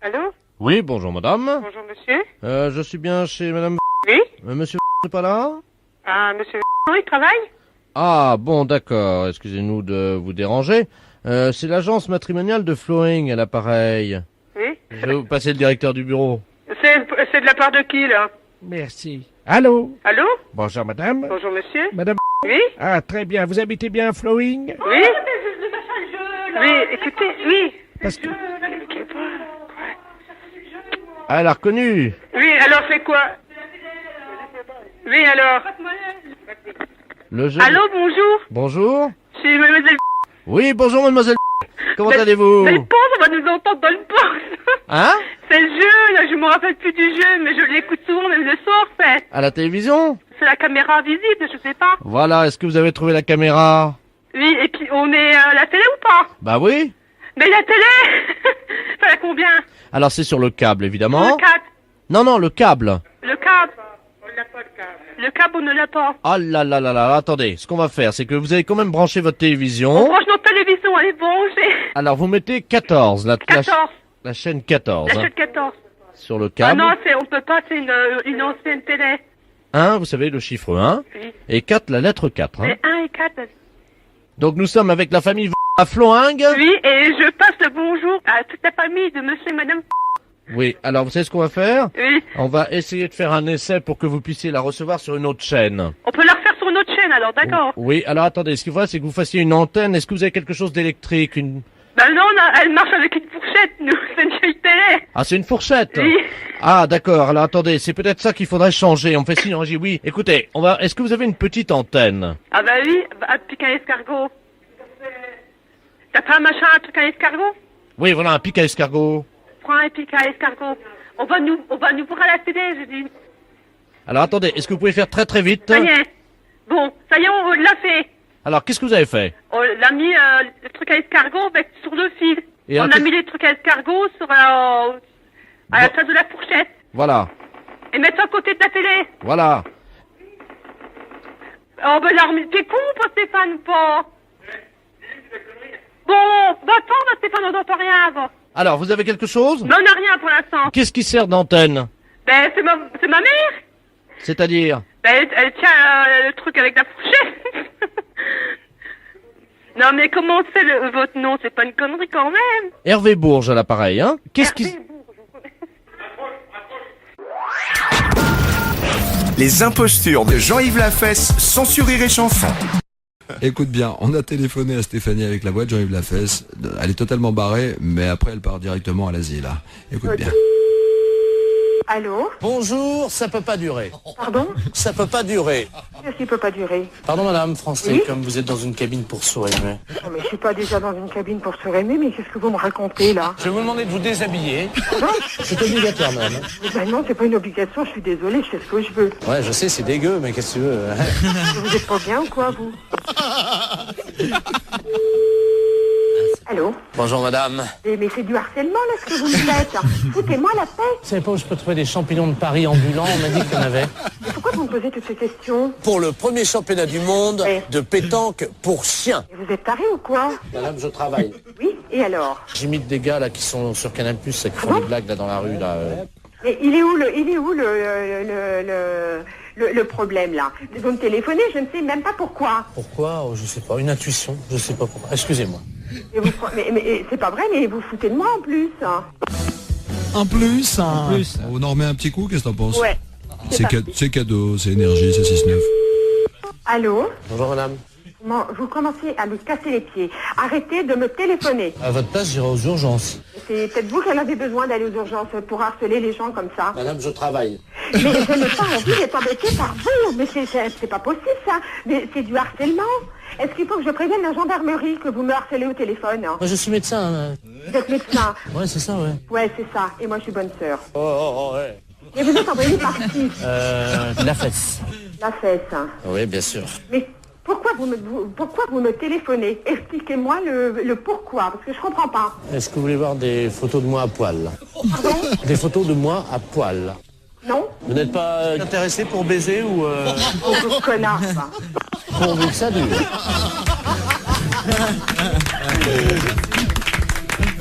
Allô? Oui, bonjour madame. Bonjour monsieur. Je suis bien chez madame... Oui? Monsieur n'est pas là? Ah, monsieur il travaille? Ah, bon, d'accord. Excusez-nous de vous déranger. C'est l'agence matrimoniale de Flowing à l'appareil. Oui? Je vais vous passer le directeur du bureau. C'est de la part de qui, là? Merci. Allô? Allô? Bonjour madame. Bonjour monsieur. Madame. Oui? Ah, très bien. Vous habitez bien à Flowing? Oui? Oui, écoutez, oui. Parce que... Ah, elle a reconnu. Oui, alors c'est quoi? Oui, alors? Le jeune... Allô, bonjour? Bonjour. Je suis mademoiselle... Oui, bonjour mademoiselle. Comment Mais- allez-vous? Mais le pauvre, on va nous entendre dans le poste. Hein? C'est le jeu, là, je me rappelle plus du jeu, mais je l'écoute souvent, même le soir, c'est. À la télévision? C'est la caméra visible, je sais pas. Voilà, est-ce que vous avez trouvé la caméra? Oui, et puis on est à la télé ou pas? Bah oui. Mais la télé ça à combien? Alors c'est sur le câble, évidemment. Le câble. Non, le câble. Le câble. On l'a pas, le câble. Le câble, on ne l'a pas. Ah là là là là, attendez, ce qu'on va faire, c'est que vous allez quand même brancher votre On télévision. branche notre télévision, elle est branchée. Alors vous mettez 14, la 14. la chaîne 14, La hein, chaîne 14. sur le Ah câble. non, on peut pas, c'est une ancienne télé. 1, vous savez, le chiffre 1. Oui. Et 4, la lettre 4. Hein. Mais 1 et 4. Donc nous sommes avec la famille à Floing. Oui, et je passe le bonjour à toute la famille de monsieur et madame. Oui, alors vous savez ce qu'on va faire? Oui. On va essayer de faire un essai pour que vous puissiez la recevoir sur une autre chaîne. On peut la refaire sur notre chaîne, alors, d'accord. Oui, alors attendez, ce qu'il faudra, c'est que vous fassiez une antenne. Est-ce que vous avez quelque chose d'électrique? Ben non, elle marche avec une fourchette, nous. C'est une vieille télé. Ah, c'est une fourchette. Oui. Ah, d'accord. Alors attendez, c'est peut-être ça qu'il faudrait changer. On fait signe, on dit oui. Écoutez, est-ce que vous avez une petite antenne? Ah bah oui, un pic à escargot. T'as pas un machin, un truc à escargot? Oui, voilà, un pic à escargot. Prends un pic à escargot. On va nous voir à la télé, je dis. Alors attendez, est-ce que vous pouvez faire très très vite? Ça y est. Bon, ça y est, on l'a fait. Alors, qu'est-ce que vous avez fait? On l'a mis, le truc à escargot sur le fil. Et On alors, a mis les trucs à escargot à la place de la fourchette. Voilà, Et mettre ça à côté de la télé. voilà. Oh ben là, t'es con ou pas Stéphane ou pas? Bon, bah attends, bah, Stéphane, on n'entend rien, va. Alors, vous avez quelque chose? Ben on n'a rien pour l'instant. Qu'est-ce qui sert d'antenne? Ben c'est ma mère. C'est-à-dire? Ben elle tient le truc avec la fourchette. Non mais comment c'est votre nom? C'est pas une connerie quand même. Hervé Bourges à l'appareil, hein? Qu'est-ce qui... Les impostures de Jean-Yves Lafesse, sans sourire et chanson. Écoute bien, on a téléphoné à Stéphanie avec la voix de Jean-Yves Lafesse. Elle est totalement barrée, mais après elle part directement à l'asile. Écoute bien. Allô? Bonjour, ça peut pas durer. Pardon? Ça peut pas durer. Qu'est-ce qui peut pas durer? Pardon madame, Français, Oui comme vous êtes dans une cabine pour sourire. Non, mais je suis pas déjà dans une cabine pour se rémer, mais qu'est-ce que vous me racontez, là? Je vais vous demander de vous déshabiller. Non, C'est obligatoire madame. ben non, c'est pas une obligation, je suis désolée, je fais ce que je veux. Ouais, je sais, c'est dégueu, mais qu'est-ce que tu veux Vous êtes pas bien ou quoi, vous? Allô? Bonjour madame. Mais c'est du harcèlement, là, ce que vous me faites. Foutez-moi la paix. Vous savez pas où je peux trouver des champignons de Paris ambulants? On m'a dit qu'il y en avait. Mais pourquoi vous me posez toutes ces questions? Pour le premier championnat du monde Oui. de pétanque pour chiens. Et vous êtes taré ou quoi? Madame, je travaille. Oui? Et alors? J'imite des gars là qui sont sur Canal+, qui font des blagues là dans la rue là. Mais il est où le problème, là? Vous me téléphonez, je ne sais même pas pourquoi. Pourquoi? Oh, je sais pas, une intuition, je sais pas pourquoi. Excusez-moi. Et mais c'est pas vrai, mais vous foutez de moi en plus. En plus, on en remet un petit coup, qu'est-ce que t'en penses? Ouais. C'est cadeau, c'est énergie, c'est 6-9. Allô? Bonjour madame. Vous commencez à me casser les pieds. Arrêtez de me téléphoner. À votre place, j'irai aux urgences. C'est peut-être vous qui en avez besoin d'aller aux urgences pour harceler les gens comme ça. Madame, je travaille. Mais je n'ai pas envie d'être embêtée par vous. Mais c'est pas possible, ça. Mais c'est du harcèlement. Est-ce qu'il faut que je prévienne la gendarmerie que vous me harcelez au téléphone? Moi, je suis médecin. Vous êtes médecin? Ouais, c'est ça, ouais. Ouais, c'est ça. Et moi, je suis bonne sœur. Oh, ouais. Et vous êtes envoyé par qui? La fesse. La fesse. Oui, bien sûr. Mais pourquoi vous me téléphonez? Expliquez-moi le pourquoi, parce que je comprends pas. Est-ce que vous voulez voir des photos de moi à poil? Pardon? Des photos de moi à poil. Non? Vous n'êtes pas intéressé pour baiser ou Oh, ce connard, ça. pourvu que ça dure?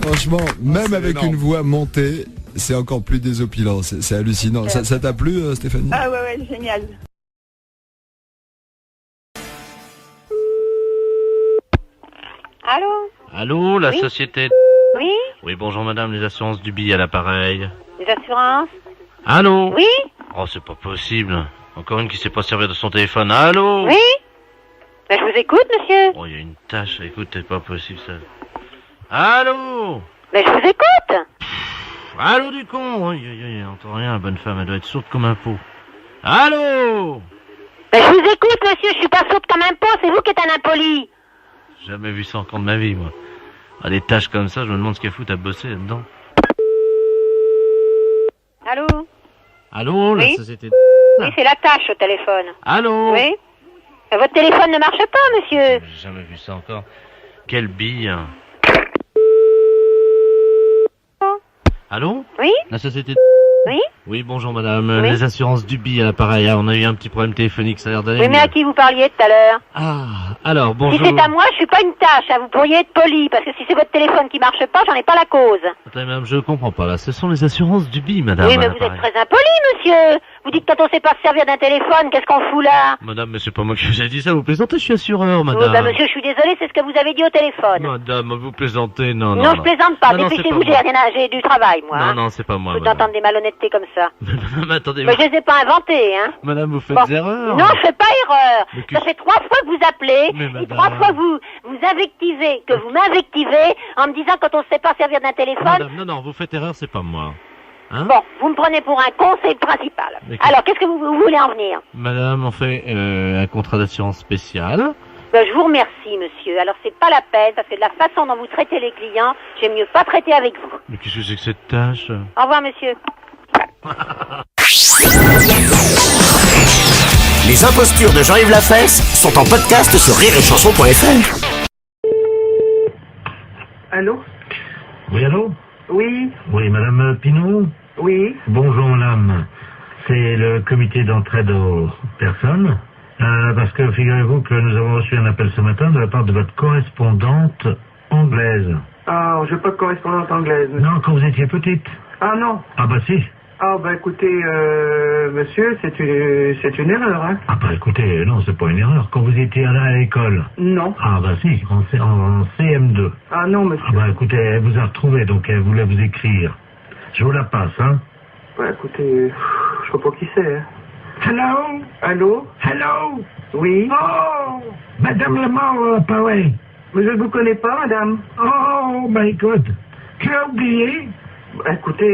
Franchement, même avec une voix montée, c'est encore plus désopilant. C'est hallucinant. Ça t'a plu, Stéphanie? Ah ouais, génial. Allô? Allô, la Oui. société... Oui? Oui, bonjour madame, les assurances du billet à l'appareil. Les assurances? Allô? Oui? Oh, c'est pas possible. Encore une qui sait pas servir de son téléphone. Allô? Oui? Ben, je vous écoute, monsieur. Oh, il y a une tâche. Écoute, c'est pas possible ça. Allô? Ben, je vous écoute. Allô du con? Aïe, aïe, aïe, entend rien, la bonne femme, elle doit être sourde comme un pot. Allô? Ben, je vous écoute, monsieur, je suis pas sourde comme un pot, c'est vous qui êtes un impoli. Jamais vu ça encore de ma vie, moi. Ah, des tâches comme ça, je me demande ce qu'elle fout à bosser là-dedans. Allô? Allô, la Oui? société... Oui, c'est la tâche au téléphone. Allô? Oui? Votre téléphone ne marche pas, monsieur. J'ai jamais vu ça encore. Quelle bille. Allô? Oui? La société... Oui? Oui, bonjour madame. Oui? Les assurances du billet à l'appareil. Ah, on a eu un petit problème téléphonique, ça a l'air d'aller Oui, mais mieux. à qui vous parliez tout à l'heure? Ah, alors, Si bonjour. c'est à moi, je suis pas une tâche, hein. Vous pourriez être poli, parce que si c'est votre téléphone qui marche pas, j'en ai pas la cause. Attendez, madame, je comprends pas, là. Ce sont les assurances du billet, madame. Oui, à mais vous êtes l'appareil. très impoli, monsieur. Vous dites quand on sait pas se servir d'un téléphone, qu'est-ce qu'on fout là? Madame, mais c'est pas moi qui vous ai dit ça, vous plaisantez, je suis assureur, madame. Oui, bah, monsieur, je suis désolé, c'est ce que vous avez dit au téléphone. Madame, vous plaisantez, non, Non, je plaisante pas. Non, non, c'est Dépêchez-vous, pas moi. j'ai du travail, moi. Non, hein. non, c'est pas moi, Faut madame. d'entendre des malhonnêtetés comme ça. Madame, attendez, Mais je les ai pas inventées, hein. madame, vous faites Bon. erreur. Non, je fais pas erreur. Mais que- Ça fait 3 fois que vous appelez, Mais et madame. 3 fois que vous invectivez, que vous m'invectivez, en me disant quand on sait pas servir d'un téléphone. Madame, non, non, vous faites erreur, c'est pas moi. Hein? Bon, vous me prenez pour un con, c'est le principal. Mais Alors, qu'est-ce que vous voulez en venir? Madame, on fait un contrat d'assurance spécial. Ben, je vous remercie, monsieur. Alors, c'est pas la peine, parce que de la façon dont vous traitez les clients, j'aime mieux pas traiter avec vous. Mais qu'est-ce que c'est que cette tâche? Au revoir, monsieur. Les impostures de Jean-Yves Lafesse sont en podcast sur rireetchanson.fr. Allô? Oui, allô? Oui, Oui, madame Pinot? oui. Bonjour, madame. C'est le comité d'entraide aux personnes. Parce que figurez-vous que nous avons reçu un appel ce matin de la part de votre correspondante anglaise. Ah, je n'ai pas de correspondante anglaise. monsieur. Non, quand vous étiez petite. Ah non. Ah bah si. Ah bah écoutez, monsieur, c'est une erreur, hein. Ah bah écoutez, non, c'est pas une erreur. Quand vous étiez là à l'école. Non. Ah bah si, en CM2. Ah non, monsieur. Ah bah écoutez, elle vous a retrouvé, donc elle voulait vous écrire. Je vous la passe, hein. Bah écoutez, je sais pas qui c'est, hein. Hello? Allô? Hello? Oui. Oh! Madame Lamar, pareil. Mais je ne vous connais pas, madame. Oh my God. Tu as oublié? Bah, écoutez,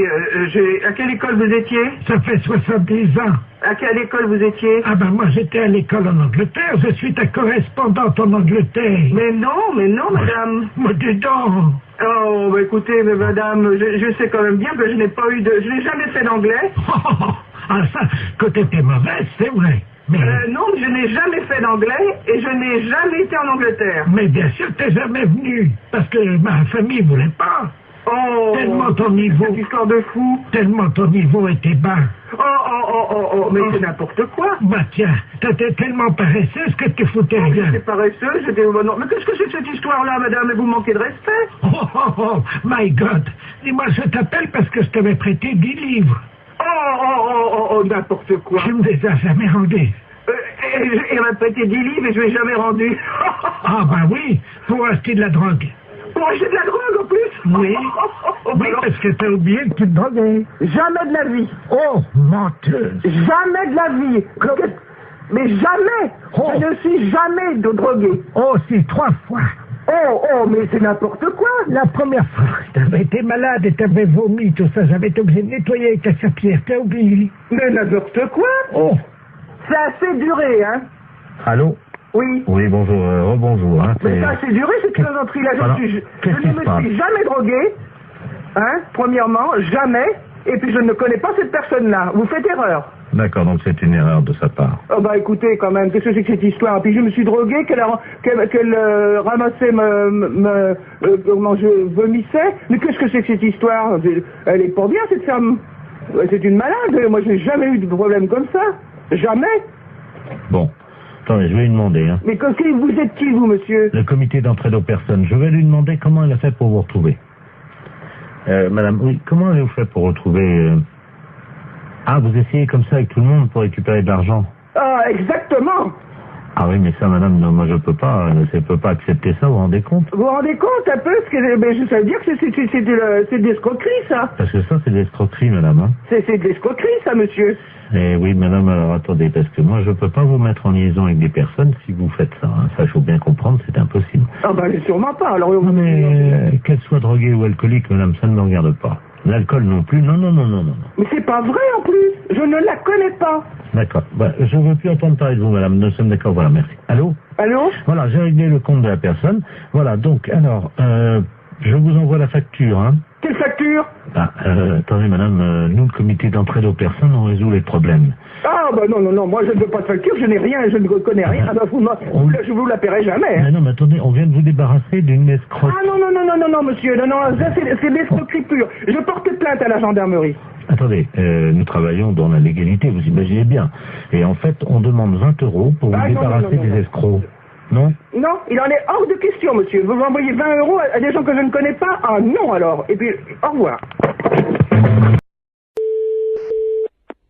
à quelle école vous étiez? Ça fait 70 ans. À quelle école vous étiez? Ah ben moi j'étais à l'école en Angleterre, je suis ta correspondante en Angleterre. Mais non, madame. Mais dis donc. Oh, bah écoutez, mais madame, je sais quand même bien que je n'ai jamais fait d'anglais. Ah ça, que t'étais mauvaise, c'est vrai. Mais, Non, je n'ai jamais fait d'anglais et je n'ai jamais été en Angleterre. mais bien sûr t'es jamais venu, parce que ma famille voulait pas. Oh, Tellement ton niveau, cette histoire de fou. tellement ton niveau était bas. Mais c'est n'importe quoi. Bah tiens, t'étais tellement paresseuse que tu foutais rien. J'étais paresseuse, non. Mais qu'est-ce que c'est que cette histoire-là, madame? Vous manquez de respect. Oh, my God. Dis-moi, je t'appelle parce que je t'avais prêté 10 livres. N'importe quoi. Tu me les as jamais rendus. Il m'a prêté 10 livres et je ne l'ai jamais rendu. Ah bah oui, pour acheter de la drogue. Pour acheter de la drogue en plus? Oui. Oui, parce que t'as oublié que tu te droguais. Jamais de la vie. Oh, menteuse. Jamais de la vie. Mais jamais. Oh. Je ne suis jamais drogué. Oh, si, 3 fois. Mais c'est n'importe quoi. La première fois, t'avais été malade et t'avais vomi, tout ça. J'avais été obligé de nettoyer avec ta serpillère. T'as oublié. Mais n'importe quoi. Oh. C'est assez duré, hein. Allô? Oui. Oui, bonjour, rebonjour, hein. Mais ça a assez duré, cette plaisanterie-là. Voilà. Je Qu'est-ce qui ne se me passe? suis jamais drogué. Hein, premièrement, jamais. Et puis je ne connais pas cette personne-là. Vous faites erreur. D'accord, donc c'est une erreur de sa part. Oh bah écoutez quand même, qu'est-ce que c'est que cette histoire? Puis je me suis drogué, qu'elle ramassait comment je vomissais. Mais qu'est-ce que c'est que cette histoire? Elle est pas bien cette femme. C'est une malade. Moi je n'ai jamais eu de problème comme ça. Jamais. Bon, attendez, je vais lui demander, hein. Mais vous êtes qui vous, monsieur? Le comité d'entraide aux personnes, je vais lui demander comment elle a fait pour vous retrouver. Madame, oui, comment avez-vous fait pour retrouver... Ah, vous essayez comme ça avec tout le monde pour récupérer de l'argent? Ah, exactement. Ah oui, mais ça, madame, non, moi je peux pas accepter ça, vous vous rendez compte? Vous vous rendez compte un peu ce que... Ben, ça veut dire que c'est de l'escroquerie, ça. Parce que ça, c'est de l'escroquerie, madame, hein. C'est de l'escroquerie, ça, monsieur. Eh oui, madame, alors attendez, parce que moi je peux pas vous mettre en liaison avec des personnes si vous faites ça, hein. Ça, il faut bien comprendre, c'est impossible. Ah ben, sûrement pas, alors... Non, mais qu'elle soit droguée ou alcoolique, madame, ça ne me regarde pas. L'alcool non plus, non. Mais c'est pas vrai, en plus. Je ne la connais pas. D'accord. Bah, je ne veux plus entendre parler de vous, madame. Nous sommes d'accord. Voilà, merci. Allô? Allô? Voilà, j'ai réglé le compte de la personne. Voilà, donc, alors, je vous envoie la facture, hein. Quelle facture? Ah, attendez, madame, nous, le comité d'entraide aux personnes, on résout les problèmes. Ah, bah non, moi je ne veux pas de facture, je n'ai rien, je ne reconnais rien. Ah, bah, je vous la paierai jamais. Mais non, mais attendez, on vient de vous débarrasser d'une escroque. Ah non, monsieur, non, ça c'est de l'escroquerie pure. Je porte plainte à la gendarmerie. Attendez, nous travaillons dans la légalité, vous imaginez bien. Et en fait, on demande 20 € pour vous débarrasser des escrocs. Non? Non, il en est hors de question, monsieur. Vous m'envoyez 20 € à des gens que je ne connais pas? Ah non, alors. Et puis, au revoir.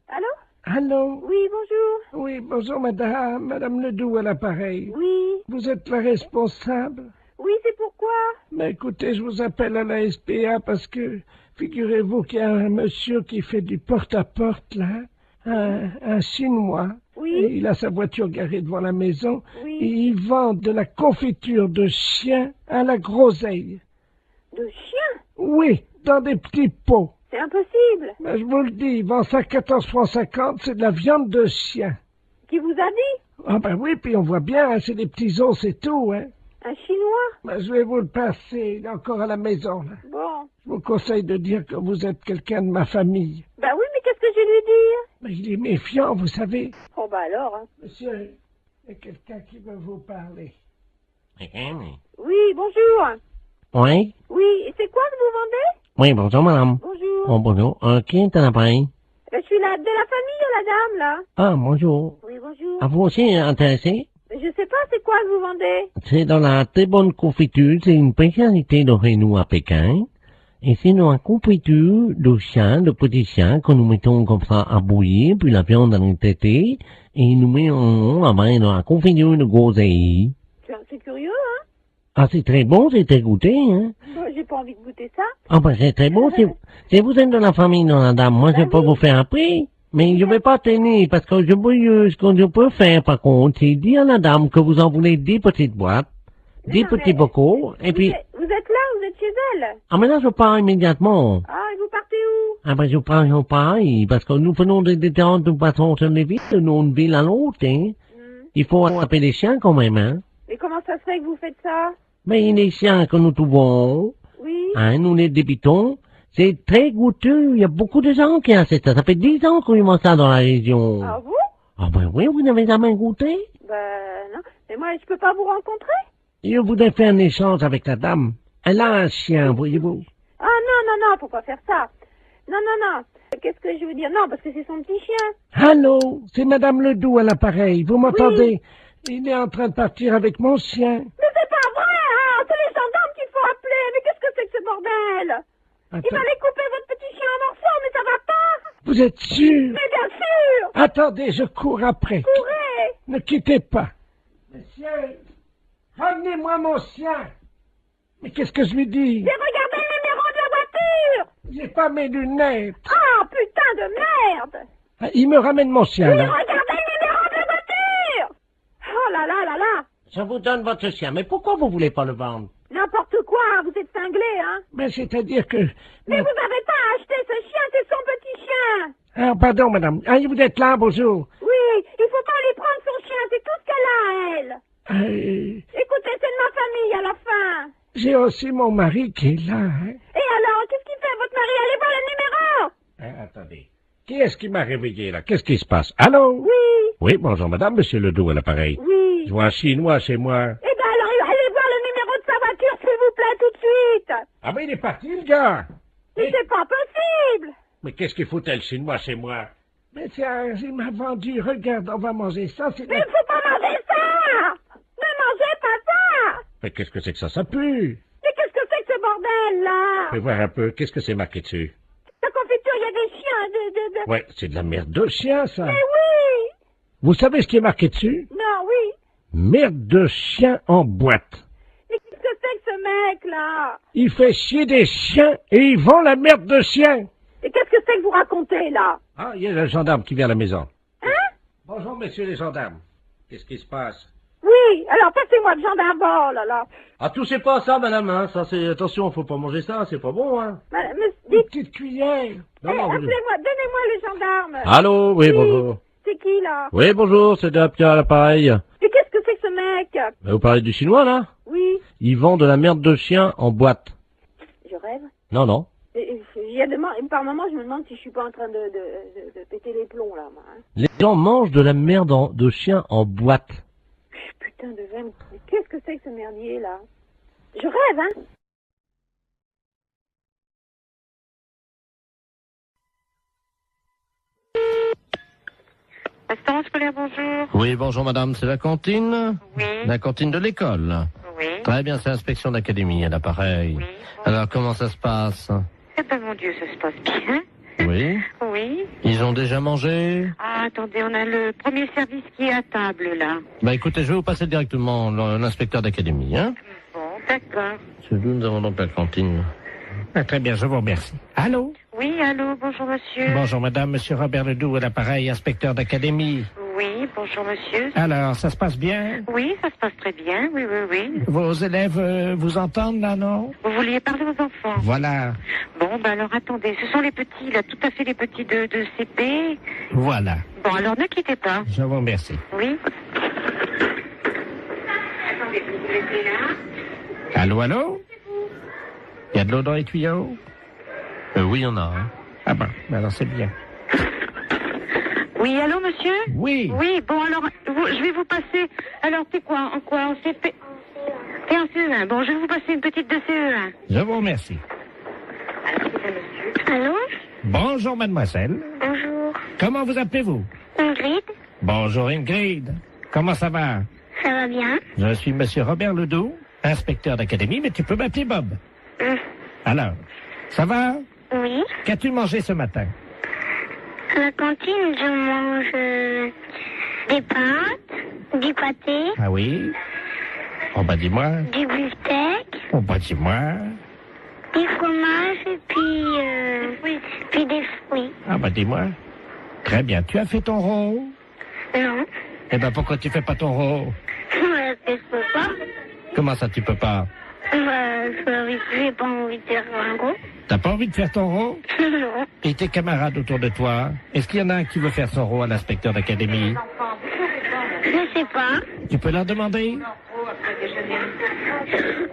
Allô? Allô? Oui, bonjour. Oui, bonjour madame. Madame Ledoux à l'appareil. Oui. Vous êtes la responsable? Oui, c'est pourquoi? Mais écoutez, je vous appelle à la SPA parce que, figurez-vous qu'il y a un monsieur qui fait du porte-à-porte, là. Un Chinois. Oui. Et il a sa voiture garée devant la maison. Oui. Et il vend de la confiture de chien à la groseille. De chien? Oui, dans des petits pots. C'est impossible. Ben, je vous le dis, il vend ça 14,50 francs, c'est de la viande de chien. Qui vous a dit? Ah ben oui, puis on voit bien, hein, c'est des petits os, c'est tout, hein. Un Chinois? Ben, je vais vous le passer, il est encore à la maison, là. Bon. Je vous conseille de dire que vous êtes quelqu'un de ma famille. Ben oui, mais qu'est-ce que je vais lui dire? Ben, il est méfiant, vous savez. Oh bah alors, hein. Monsieur, il y a quelqu'un qui veut vous parler. Oui, bonjour. Oui? Oui, et c'est quoi que vous vendez? Oui, bonjour madame. Bonjour. Oh, bonjour. Qui est à l'appareil? Je suis de la famille, la dame, là. Ah, bonjour. Oui, bonjour. À vous aussi intéressé? Je sais pas, c'est quoi que vous vendez? C'est dans la très bonne confiture, c'est une spécialité de Renault à Pékin. Et c'est dans la confiture de chien, de petits chiens, que nous mettons comme ça à bouillir, puis la viande dans les tétés, et nous mettons la main dans la confiture de groseille. C'est curieux, hein? Ah, c'est très bon, c'est très goûté, hein? Bon, j'ai pas envie de goûter ça. Ah, ben, c'est très bon, si vous êtes de la famille de la dame, moi, je peux vous faire un prix. Mais je vais pas tenir, parce que ce que je peux faire, par contre, c'est dire à la dame que vous en voulez 10 petites boîtes, 10 petits bocaux, et puis... Vous êtes là, vous êtes chez elle? Ah, mais là, je pars immédiatement. Ah, et vous partez où? Ah, ben, je pars pareil, parce que nous faisons des détentes, nous passons sur les villes, de une ville à l'autre, hein. Il faut appeler les chiens quand même, hein. Mais comment ça se fait que vous faites ça? Mais les chiens que nous trouvons, Oui. hein, nous les débitons, c'est très goûteux. Il y a beaucoup de gens qui achètent ça. Ça fait 10 ans qu'on y mange ça dans la région. Ah vous? Ah ben oui, vous n'avez jamais goûté? Ben non. Mais moi, je peux pas vous rencontrer? Je voudrais faire un échange avec la dame. Elle a un chien, voyez-vous. Ah non, faut pas faire ça. Non. Qu'est-ce que je veux dire? Non, parce que c'est son petit chien. Allô, c'est Madame Ledoux à l'appareil. Vous m'entendez? Il est en train de partir avec mon chien. Mais c'est pas vrai, hein! C'est les gendarmes qu'il faut appeler. Mais qu'est-ce que c'est que ce bordel? Il fallait couper votre petit chien en morceaux, mais ça va pas! Vous êtes sûr? Mais bien sûr! Attendez, je cours après. Courez! Ne quittez pas. Monsieur, ramenez-moi mon chien. Mais qu'est-ce que je lui dis? J'ai regardé le numéro de la voiture! J'ai pas mes lunettes. Ah, putain de merde! Ah, il me ramène mon chien, J'ai là. regardé le numéro de la voiture! Oh là là là là! Je vous donne votre chien, mais pourquoi vous voulez pas le vendre? N'importe quoi, vous êtes cinglé, hein? Mais c'est-à-dire que... Mais vous n'avez pas acheté ce chien, c'est son petit chien! Ah, pardon, madame. Ah, vous êtes là, bonjour. Oui, il faut pas lui prendre son chien, c'est tout ce qu'elle a, elle! Écoutez, c'est de ma famille, à la fin! J'ai aussi mon mari qui est là, hein. Et alors, qu'est-ce qu'il fait, votre mari? Allez voir le numéro! Attendez. Qui est-ce qui m'a réveillé, là? Qu'est-ce qui se passe? Allô? Oui! Oui, bonjour, madame, monsieur Ledoux à l'appareil. Oui! Je vois un Chinois chez moi. Eh ben alors, allez voir le numéro de sa voiture, s'il vous plaît, tout de suite! Ah ben, il est parti, le gars! Mais c'est pas possible! Mais qu'est-ce qu'il foutait, le Chinois, chez moi? Mais tiens, il m'a vendu, regarde, on va manger ça, c'est... Mais il faut pas manger ça! Ne mangez pas ça! Mais qu'est-ce que c'est que ça pue? Mais qu'est-ce que c'est que ce bordel, là? Fais voir un peu, qu'est-ce que c'est marqué dessus? La confiture, il y a des chiens, Ouais, c'est de la merde de chien, ça. Mais oui! Vous savez ce qui est marqué dessus? Non, oui. Merde de chien en boîte. Mais qu'est-ce que c'est que ce mec-là? Il fait chier des chiens et il vend la merde de chien. Et qu'est-ce que c'est que vous racontez, là? Ah, il y a le gendarme qui vient à la maison. Hein? Bonjour, messieurs les gendarmes. Qu'est-ce qui se passe? Oui, alors passez-moi le gendarme, oh là là. Ah, touchez pas à ça, madame, hein. Ça, c'est, attention, faut pas manger ça, c'est pas bon, hein. Dites, Petite cuillère. Non, non, vous- appelez-moi, donnez-moi le gendarme. Allô, oui, bonjour. C'est qui, là? Oui, bonjour, c'est Pierre à l'appareil. Et qu'est-ce que c'est que ce mec? Vous parlez du chinois, là? Oui. Ils vendent de la merde de chien en boîte. Je rêve. Non, non. Par moment, je me demande si je suis pas en train de péter les plombs, là, moi. Hein. Les gens mangent de la merde de chien en boîte. Putain de vin. Mais qu'est-ce que c'est que ce merdier, là? Je rêve, hein? Restaurant scolaire, bonjour. Oui, bonjour madame, c'est la cantine? Oui. La cantine de l'école? Oui. Très bien, c'est l'inspection d'académie à l'appareil. Oui. Alors, comment ça se passe? Eh ben, mon Dieu, ça se passe bien. Oui. Oui. Ils ont déjà mangé? Ah, attendez, on a le premier service qui est à table, là. Bah écoutez, je vais vous passer directement l'inspecteur d'académie, hein? Bon, d'accord. C'est d'où nous avons donc la cantine. Ah, très bien, je vous remercie. Allô? Oui, allô, bonjour, monsieur. Bonjour, madame, monsieur Robert Ledoux à l'appareil, inspecteur d'académie. Oui, bonjour, monsieur. Alors, ça se passe bien? Oui, ça se passe très bien, oui, oui, oui. Vos élèves vous entendent, là, non? Vous vouliez parler aux enfants? Voilà, Bon, ben alors, attendez, ce sont les petits, là, tout à fait les petits de CP. voilà. Bon, alors, ne quittez pas. Je vous remercie. Oui. Attendez, vous vous mettez là. Allô, allô? Il y a de l'eau dans les tuyaux? Oui, il y en a, hein. Ah ben, alors c'est bien. Oui, allô, monsieur? Oui. Oui, bon, alors, je vais vous passer... Alors, t'es quoi? En quoi? En CP? T'es en CE1. Bon, je vais vous passer une petite de CE1. Je vous remercie. Allô? Bonjour, mademoiselle. Bonjour. Comment vous appelez-vous? Ingrid? Bonjour, Ingrid. Comment ça va? Ça va bien? Je suis monsieur Robert Ledoux, inspecteur d'académie, mais tu peux m'appeler Bob. Alors, ça va? Oui. Qu'as-tu mangé ce matin? À la cantine, je mange des pâtes, du pâté, Ah oui? Oh bah dis-moi. du beefsteak, Oh bah dis-moi. du fromage et puis des fruits. Ah bah dis-moi. Très bien. Tu as fait ton rôle? Non. Eh ben pourquoi tu fais pas ton rôle? Je peux pas. Comment ça tu peux pas? J'ai pas envie de faire un gros. T'as pas envie de faire ton rôle? Non. Et tes camarades autour de toi? Est-ce qu'il y en a un qui veut faire son rôle à l'inspecteur d'académie? Je sais pas. Tu peux leur demander?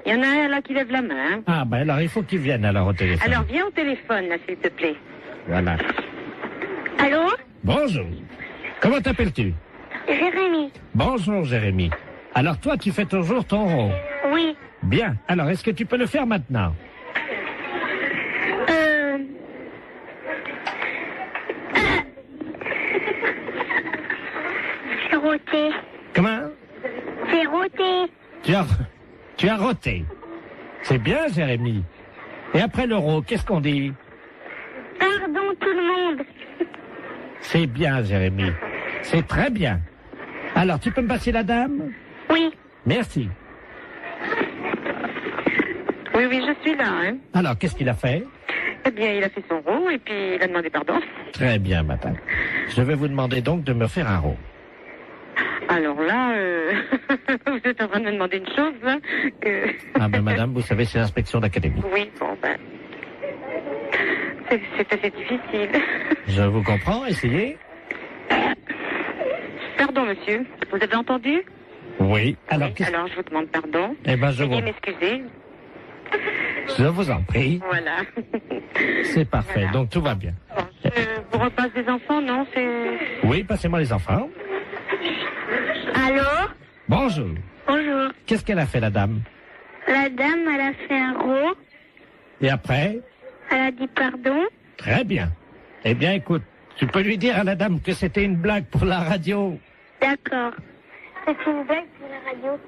Il y en a un là qui lève la main. Hein. Ah ben alors il faut qu'ils viennent alors au téléphone. Alors viens au téléphone là, s'il te plaît. Voilà. Allô? Bonjour. Comment t'appelles-tu? Jérémy. Bonjour Jérémy. Alors toi tu fais toujours ton rôle? Oui. Bien. Alors est-ce que tu peux le faire maintenant? C'est roté. Comment? C'est roté. Tu as roté. C'est bien Jérémy. Et après l'euro, qu'est-ce qu'on dit? Pardon tout le monde. C'est bien Jérémy. C'est très bien. Alors tu peux me passer la dame? Oui. Merci. Oui, oui, je suis là. Hein. Alors qu'est-ce qu'il a fait? Eh bien, il a fait son rond et puis il a demandé pardon. Très bien madame. Je vais vous demander donc de me faire un rond. Alors là, vous êtes en train de me demander une chose, là, que... Ah ben madame, vous savez, c'est l'inspection d'académie. Oui, bon, ben... C'est assez difficile. Je vous comprends, essayez. Pardon, monsieur. Vous avez entendu? Oui. Alors, Oui, alors je vous demande pardon. Eh ben, je Veuillez vous... m'excuser. Je vous en prie. Voilà. C'est parfait, Voilà. donc tout va bien. Bon, je vous repasse des enfants, non? C'est... Oui, passez-moi les enfants. Allô? Bonjour. Bonjour. Qu'est-ce qu'elle a fait, la dame? La dame, elle a fait un rond. Et après? Elle a dit pardon. Très bien. Eh bien, écoute, tu peux lui dire à la dame que c'était une blague pour la radio. D'accord. C'est une blague pour la radio.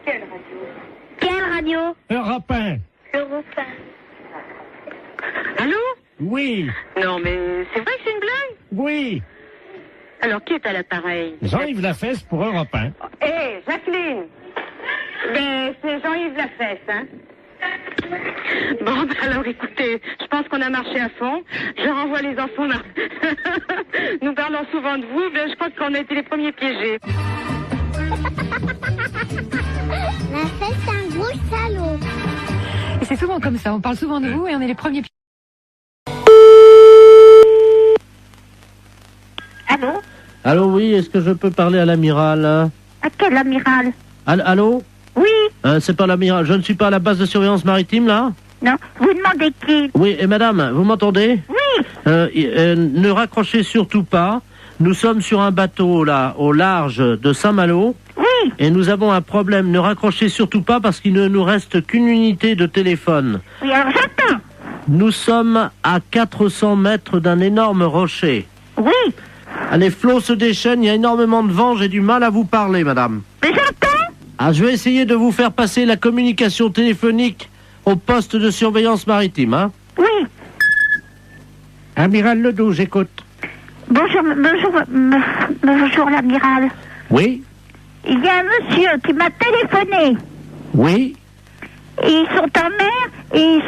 Quelle radio? Quelle radio? Europe 1. Europe 1. Allô? Oui. Non, mais c'est vrai que c'est une blague? Oui. Alors, qui est à l'appareil? Jean-Yves Lafesse pour Europe 1. Hé, Jacqueline! Ben, c'est Jean-Yves Lafesse, hein? Bon, ben alors, écoutez, je pense qu'on a marché à fond. Je renvoie les enfants là. Nous parlons souvent de vous, mais je crois qu'on a été les premiers piégés. Lafesse, c'est un gros salaud. Et c'est souvent comme ça, on parle souvent de vous et on est les premiers piégés. Allô? Allô, oui, est-ce que je peux parler à l'amiral? À quel amiral? Allô? Oui. C'est pas l'amiral, je ne suis pas à la base de surveillance maritime, là? Non, vous demandez qui? Oui, et madame, vous m'entendez? Oui. Ne raccrochez surtout pas. Nous sommes sur un bateau, là, au large de Saint-Malo. Oui. Et nous avons un problème. Ne raccrochez surtout pas parce qu'il ne nous reste qu'une unité de téléphone. Oui, alors j'attends. Nous sommes à 400 mètres d'un énorme rocher. Oui. Les flots se déchaînent, il y a énormément de vent, j'ai du mal à vous parler, madame. Mais j'entends. Je vais essayer de vous faire passer la communication téléphonique au poste de surveillance maritime, hein? Oui. Amiral Ledoux, j'écoute. Bonjour l'amiral. Oui? Il y a un monsieur qui m'a téléphoné. Oui? Et ils sont en mer et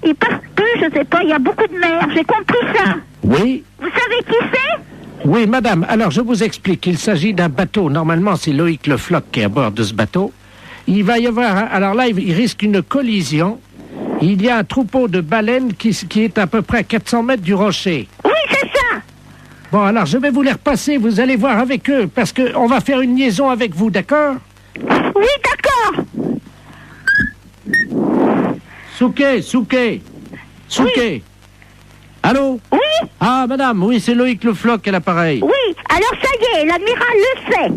ils partent plus, je sais pas, il y a beaucoup de mer, j'ai compris ça. Oui? Vous savez qui c'est? Oui, madame, alors je vous explique. Il s'agit d'un bateau. Normalement, c'est Loïc Le Floch qui est à bord de ce bateau. Il va y avoir... Alors là, il risque une collision. Il y a un troupeau de baleines qui est à peu près à 400 mètres du rocher. Oui, c'est ça. Bon, alors je vais vous les repasser. Vous allez voir avec eux, parce qu'on va faire une liaison avec vous, d'accord? Oui, d'accord. Souquet. Oui. Allô? Oui. Ah, madame, oui, c'est Loïc Le Floch à l'appareil. Oui, alors ça y est, l'amiral le sait.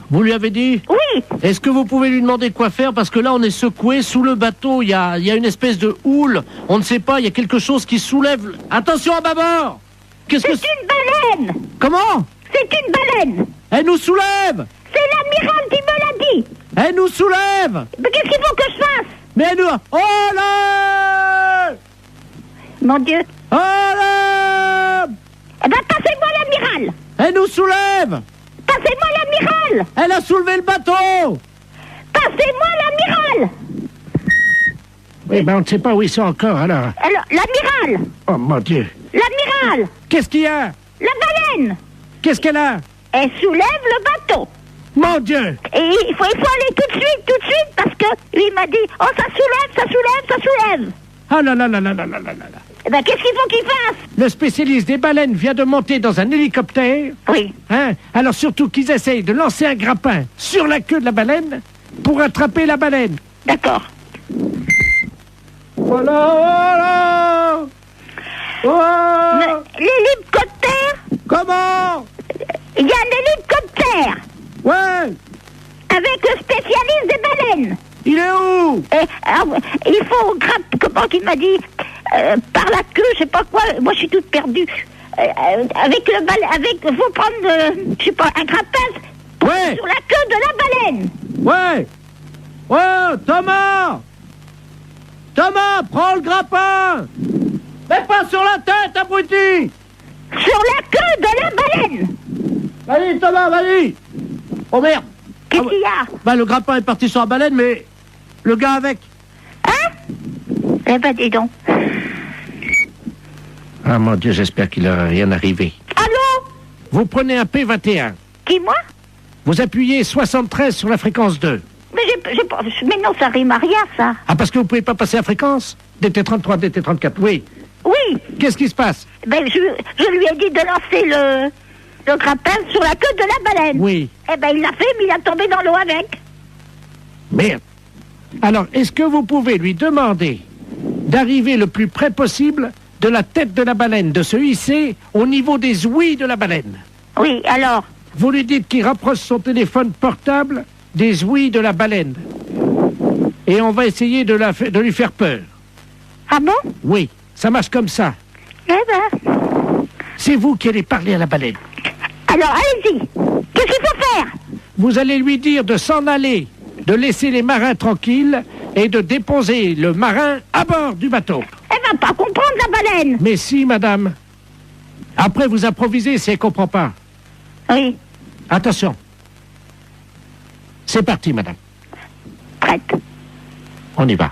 Vous lui avez dit? Oui. Est-ce que vous pouvez lui demander quoi faire? Parce que là, on est secoué sous le bateau. Il y a une espèce de houle. On ne sait pas, il y a quelque chose qui soulève. Attention à bâbord! C'est une baleine. Comment? C'est une baleine. Elle nous soulève! C'est l'amiral qui me l'a dit. Elle nous soulève! Mais qu'est-ce qu'il faut que je fasse? Mais elle nous... Oh là! Mon Dieu. Oh là! Eh ben, passez-moi l'amiral. Elle nous soulève! Passez-moi l'amiral. Elle a soulevé le bateau! Passez-moi l'amiral. Oui, ben on ne sait pas où ils sont encore, alors. Alors, l'amiral. Oh, mon Dieu. L'amiral. Qu'est-ce qu'il y a? La baleine. Qu'est-ce qu'elle a? Elle soulève le bateau. Mon Dieu! Et il faut aller tout de suite, parce que lui m'a dit, oh, ça soulève. Ah là là. Eh ben, qu'est-ce qu'il faut qu'il fasse? Le spécialiste des baleines vient de monter dans un hélicoptère. Oui. Hein? Alors surtout qu'ils essayent de lancer un grappin sur la queue de la baleine pour attraper la baleine. D'accord. Voilà! Oh! L'hélicoptère? Comment? Il y a un hélicoptère. Ouais! Avec le spécialiste des baleines. Il est où? Il faut comment qu'il m'a dit, par la queue, je sais pas quoi, moi je suis toute perdue. Faut prendre, je sais pas, un grappin sur la queue de la baleine. Ouais! Oh, Thomas, prends le grappin! Mais pas sur la tête, abruti! Sur la queue de la baleine! Vas-y, Thomas, vas-y! Oh merde! Qu'est-ce qu'il y a? Bah, le grappin est parti sur la baleine, mais le gars avec. Hein? Eh ben, dis donc. Ah, mon Dieu, j'espère qu'il n'aura rien arrivé. Allô? Vous prenez un P21. Qui, moi? Vous appuyez 73 sur la fréquence 2. Mais non, ça rime à rien, ça. Ah, parce que vous pouvez pas passer la fréquence? DT33, DT34, oui. Oui. Qu'est-ce qui se passe? Ben, je lui ai dit de lancer le grappin sur la queue de la baleine. Oui. Eh ben, il l'a fait, mais il a tombé dans l'eau avec. Merde. Alors, est-ce que vous pouvez lui demander d'arriver le plus près possible de la tête de la baleine, de se hisser au niveau des ouïes de la baleine? Oui, alors? Vous lui dites qu'il rapproche son téléphone portable des ouïes de la baleine. Et on va essayer de lui faire peur. Ah bon? Oui, ça marche comme ça. Eh ben... C'est vous qui allez parler à la baleine. Alors, allez-y. Qu'est-ce qu'il faut faire? Vous allez lui dire de s'en aller, de laisser les marins tranquilles et de déposer le marin à bord du bateau. Eh ben, va pas comprendre, la baleine. Mais si, madame. Après, vous improvisez si elle comprend pas. Oui. Attention. C'est parti, madame. Prête. On y va.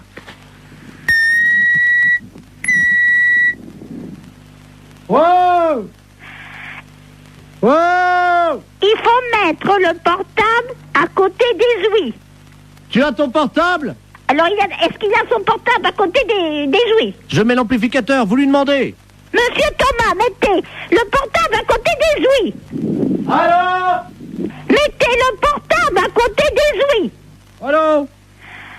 Wow! Wow! Il faut mettre le portable à côté des ouïes. Tu as ton portable? Alors, est-ce qu'il a son portable à côté des ouïes? Je mets l'amplificateur, vous lui demandez. Monsieur Thomas, mettez le portable à côté des ouïes. Allô? Mettez le portable à côté des ouïes. Allô?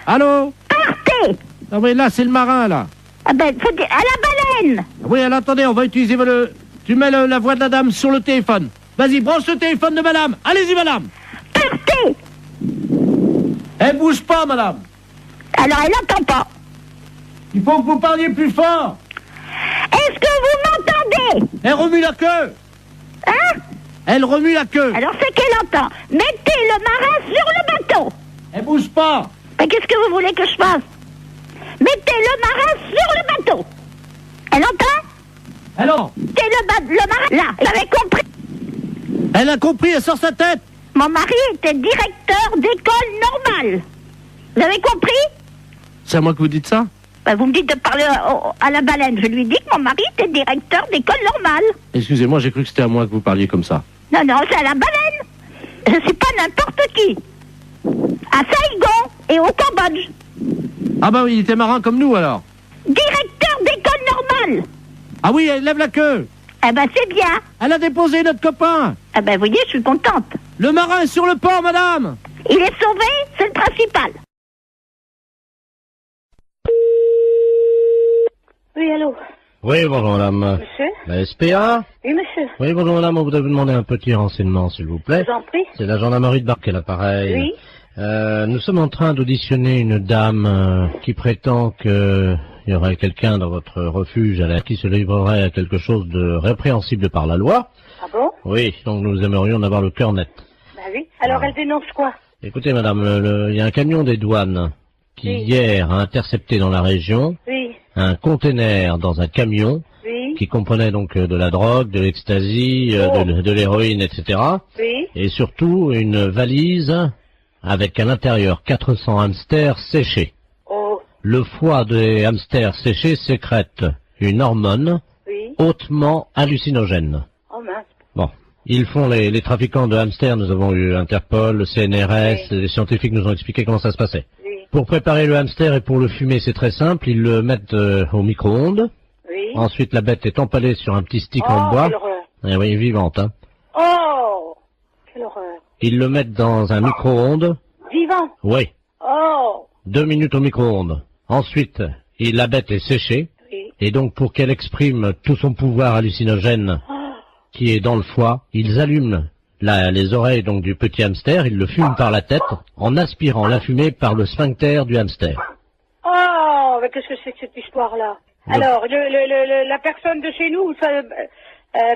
Allô? Partez. Ah oui, là, c'est le marin, là. Ah ben, faut dire, à la baleine. Oui, alors attendez, on va utiliser le... Tu mets la voix de la dame sur le téléphone. Vas-y, branche le téléphone de madame. Allez-y, madame. Partez. Elle bouge pas, madame. Alors, elle n'entend pas. Il faut que vous parliez plus fort. Est-ce que vous m'entendez? Elle remue la queue. Hein? Elle remue la queue. Alors, c'est qu'elle entend. Mettez le marin sur le bateau. Elle bouge pas. Mais qu'est-ce que vous voulez que je fasse? Mettez le marin sur le bateau. Elle entend? Alors? Mettez le marin là. Vous avez compris? Elle a compris, elle sort sa tête. Mon mari était directeur d'école normale. Vous avez compris? C'est à moi que vous dites ça? Ben, vous me dites de parler à la baleine. Je lui dis que mon mari était directeur d'école normale. Excusez-moi, j'ai cru que c'était à moi que vous parliez comme ça. Non, non, c'est à la baleine. Je suis pas n'importe qui. À Saigon et au Cambodge. Ah bah oui, il était marin comme nous alors. Directeur d'école normale. Ah oui, elle lève la queue. Eh ben, c'est bien. Elle a déposé notre copain. Eh ben, vous voyez, je suis contente. Le marin est sur le port, madame. Il est sauvé, c'est le principal. Oui, allô? Oui, bonjour madame. Monsieur? La SPA? Oui, monsieur. Oui, bonjour madame, on voudrait vous demander un petit renseignement, s'il vous plaît. Je vous en prie. C'est la gendarmerie de Barquet, l'appareil. Oui. Nous sommes en train d'auditionner une dame qui prétend qu'il y aurait quelqu'un dans votre refuge à qui se livrerait à quelque chose de répréhensible par la loi. Ah bon? Oui, donc nous aimerions en avoir le cœur net. Bah oui. Alors, elle dénonce quoi? Écoutez madame, il y a un camion des douanes qui Oui. hier a intercepté dans la région Oui. un conteneur dans un camion Oui. qui comprenait donc de la drogue, de l'ecstasy, de l'héroïne, etc. Oui. Et surtout une valise avec à l'intérieur 400 hamsters séchés. Oh. Le foie des hamsters séchés sécrète une hormone Oui. hautement hallucinogène. Oh mince. Bon, ils font les trafiquants de hamsters, nous avons eu Interpol, le CNRS, les scientifiques nous ont expliqué comment ça se passait. Oui. Pour préparer le hamster et pour le fumer, c'est très simple, ils le mettent au micro-ondes. Oui. Ensuite, la bête est empalée sur un petit stick en Oh, bois. quelle horreur. Eh oui, vivante, hein. Oh. Quelle horreur. Ils le mettent dans un micro-ondes. Vivant. Oui. Oh. 2 minutes au micro-ondes. Ensuite, la bête est séchée. Oui. Et donc, pour qu'elle exprime tout son pouvoir hallucinogène qui est dans le foie, ils allument les oreilles donc du petit hamster, ils le fument par la tête en aspirant la fumée par le sphincter du hamster. Oh. Mais qu'est-ce que c'est que cette histoire-là? Alors, la personne de chez nous, ça,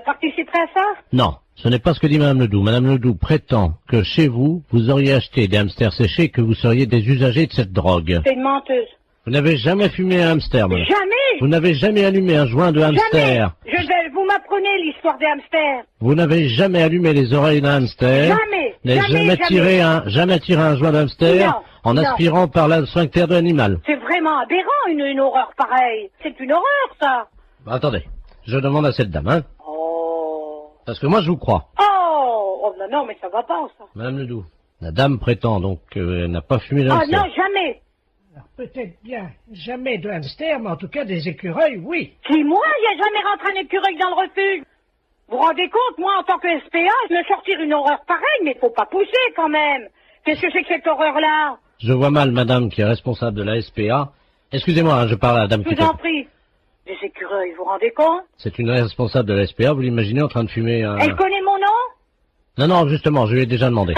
participerait à ça? Non, ce n'est pas ce que dit Madame Ledoux. Madame Ledoux prétend que chez vous, vous auriez acheté des hamsters séchés et que vous seriez des usagers de cette drogue. C'est une menteuse. Vous n'avez jamais fumé un hamster, madame. Jamais. Vous n'avez jamais allumé un joint de hamster. Jamais. Vous m'apprenez l'histoire des hamsters. Vous n'avez jamais allumé les oreilles d'un hamster. Jamais. N'avez jamais tiré un joint de hamster Non, en non. aspirant par le sphincter de l'animal. C'est vraiment aberrant, une horreur pareille. C'est une horreur, ça. Attendez, je demande à cette dame, hein. Oh. Parce que moi je vous crois. Oh, non, non, mais ça va pas, ça. Madame Ledoux, la dame prétend donc qu'elle n'a pas fumé de Ah hamster. non, jamais. Peut-être bien jamais de hamster, mais en tout cas des écureuils, oui. Qui, moi, il n'y a jamais rentré un écureuil dans le refuge. Vous vous rendez compte, moi, en tant que SPA, je me sortir une horreur pareille, mais faut pas pousser, quand même. Qu'est-ce que c'est que cette horreur-là? Je vois mal madame qui est responsable de la SPA. Excusez-moi, hein, je parle à la dame Je qui vous en était... prie. Des écureuils, vous vous rendez compte? C'est une responsable de la SPA, vous l'imaginez en train de fumer un... Elle connaît mon nom? Non, justement, je lui ai déjà demandé.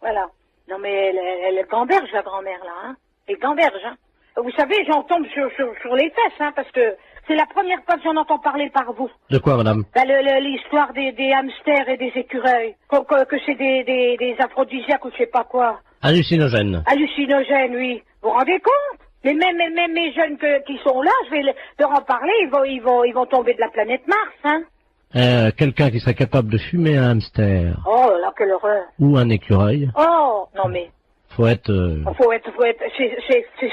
Voilà. Non, mais elle gamberge, la grand-mère, là, hein. Elle gamberge, hein. Vous savez, j'en tombe sur les fesses, hein, parce que c'est la première fois que j'en entends parler par vous. De quoi, madame? Ben, l'histoire des hamsters et des écureuils. Que c'est des aphrodisiaques ou je sais pas quoi. Hallucinogène. Hallucinogènes, oui. Vous vous rendez compte? Mais même mes jeunes qui sont là, je vais leur en parler, ils vont tomber de la planète Mars, hein. Quelqu'un qui serait capable de fumer un hamster Oh là, quelle horreur. ou un écureuil, Oh, non mais, faut être...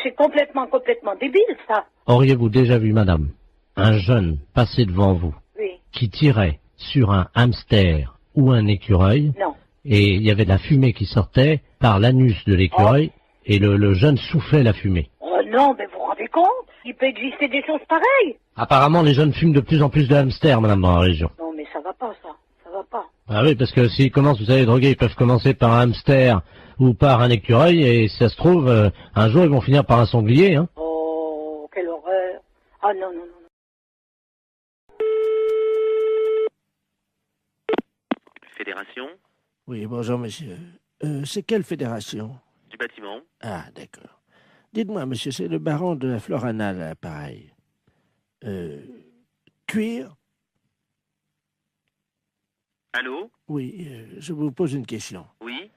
c'est complètement débile, ça. Auriez-vous déjà vu, madame, un jeune passer devant vous Oui. qui tirait sur un hamster ou un écureuil Non. et il y avait de la fumée qui sortait par l'anus de l'écureuil et le jeune soufflait la fumée? Oh non, mais vous vous rendez compte? Il peut exister des choses pareilles. Apparemment, les jeunes fument de plus en plus de hamsters, madame, dans la région. Non mais ça va pas, ça va pas. Ah oui, parce que s'ils commencent, vous savez, droguer, ils peuvent commencer par un hamster ou par un écureuil, et si ça se trouve, un jour, ils vont finir par un sanglier, hein. Oh, quelle horreur. Ah non, non, non. Fédération Oui, bonjour, monsieur. C'est quelle fédération? du bâtiment. Ah, d'accord. Dites-moi, monsieur, c'est le baron de la Florana, à l'appareil. Cuir? Allô? Oui, je vous pose une question. Oui?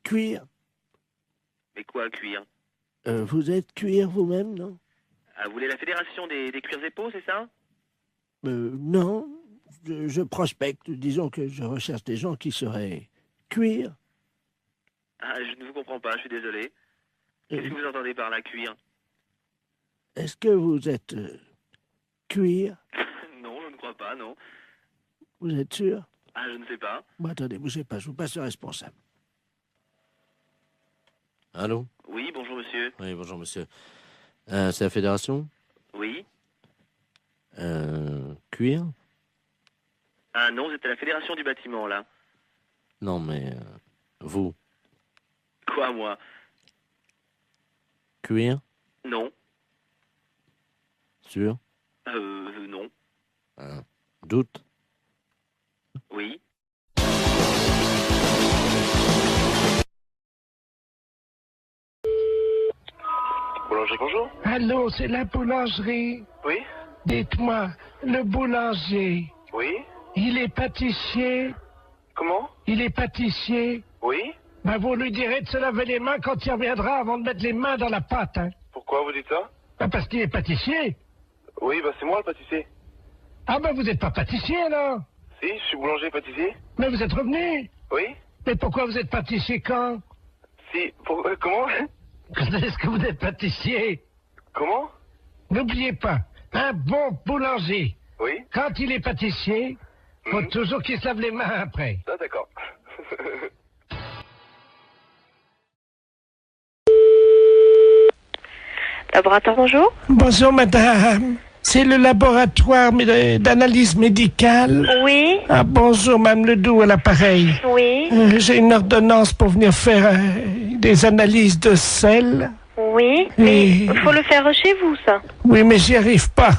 Cuir? Mais quoi, cuir? Vous êtes cuir vous-même, non? Ah, vous voulez la fédération des cuirs et peaux, c'est ça? Non. Je prospecte. Disons que je recherche des gens qui seraient cuir. Ah, je ne vous comprends pas, je suis désolé. Qu'est-ce que vous entendez par la cuir? Est-ce que vous êtes cuir? Non, je ne crois pas, non. Vous êtes sûr? Ah, je ne sais pas. Bon, attendez, bougez pas, je vous passe le responsable. Allô? Oui, bonjour monsieur. Oui, bonjour monsieur. C'est la fédération? Oui? Cuir? Ah non, vous êtes à la fédération du bâtiment, là. Non, mais vous? Quoi, moi? Cuir? Non. Sûr? Non. Doute? Oui. Boulangerie, bonjour. Allô, c'est la boulangerie. Oui? Dites-moi, le boulanger, Oui? il est pâtissier? Comment? Il est pâtissier? Oui? Ben, vous lui direz de se laver les mains quand il reviendra avant de mettre les mains dans la pâte, hein. Pourquoi vous dites ça? Ben, parce qu'il est pâtissier. Oui, bah c'est moi le pâtissier. Ah ben, vous n'êtes pas pâtissier, alors? Si, je suis boulanger pâtissier. Mais vous êtes revenu? Oui? Mais pourquoi vous êtes pâtissier quand? Si, comment? Est-ce que vous êtes pâtissier? Comment? N'oubliez pas, un bon boulanger, Oui? quand il est pâtissier, faut toujours qu'il se lave les mains après. Ah, d'accord. Laboratoire, bonjour. Bonjour, madame. C'est le laboratoire d'analyse médicale. Oui. Ah, bonjour, Mme Ledoux, à l'appareil. Oui. J'ai une ordonnance pour venir faire des analyses de sel. Oui. Mais il faut le faire chez vous, ça. Oui, mais j'y arrive pas.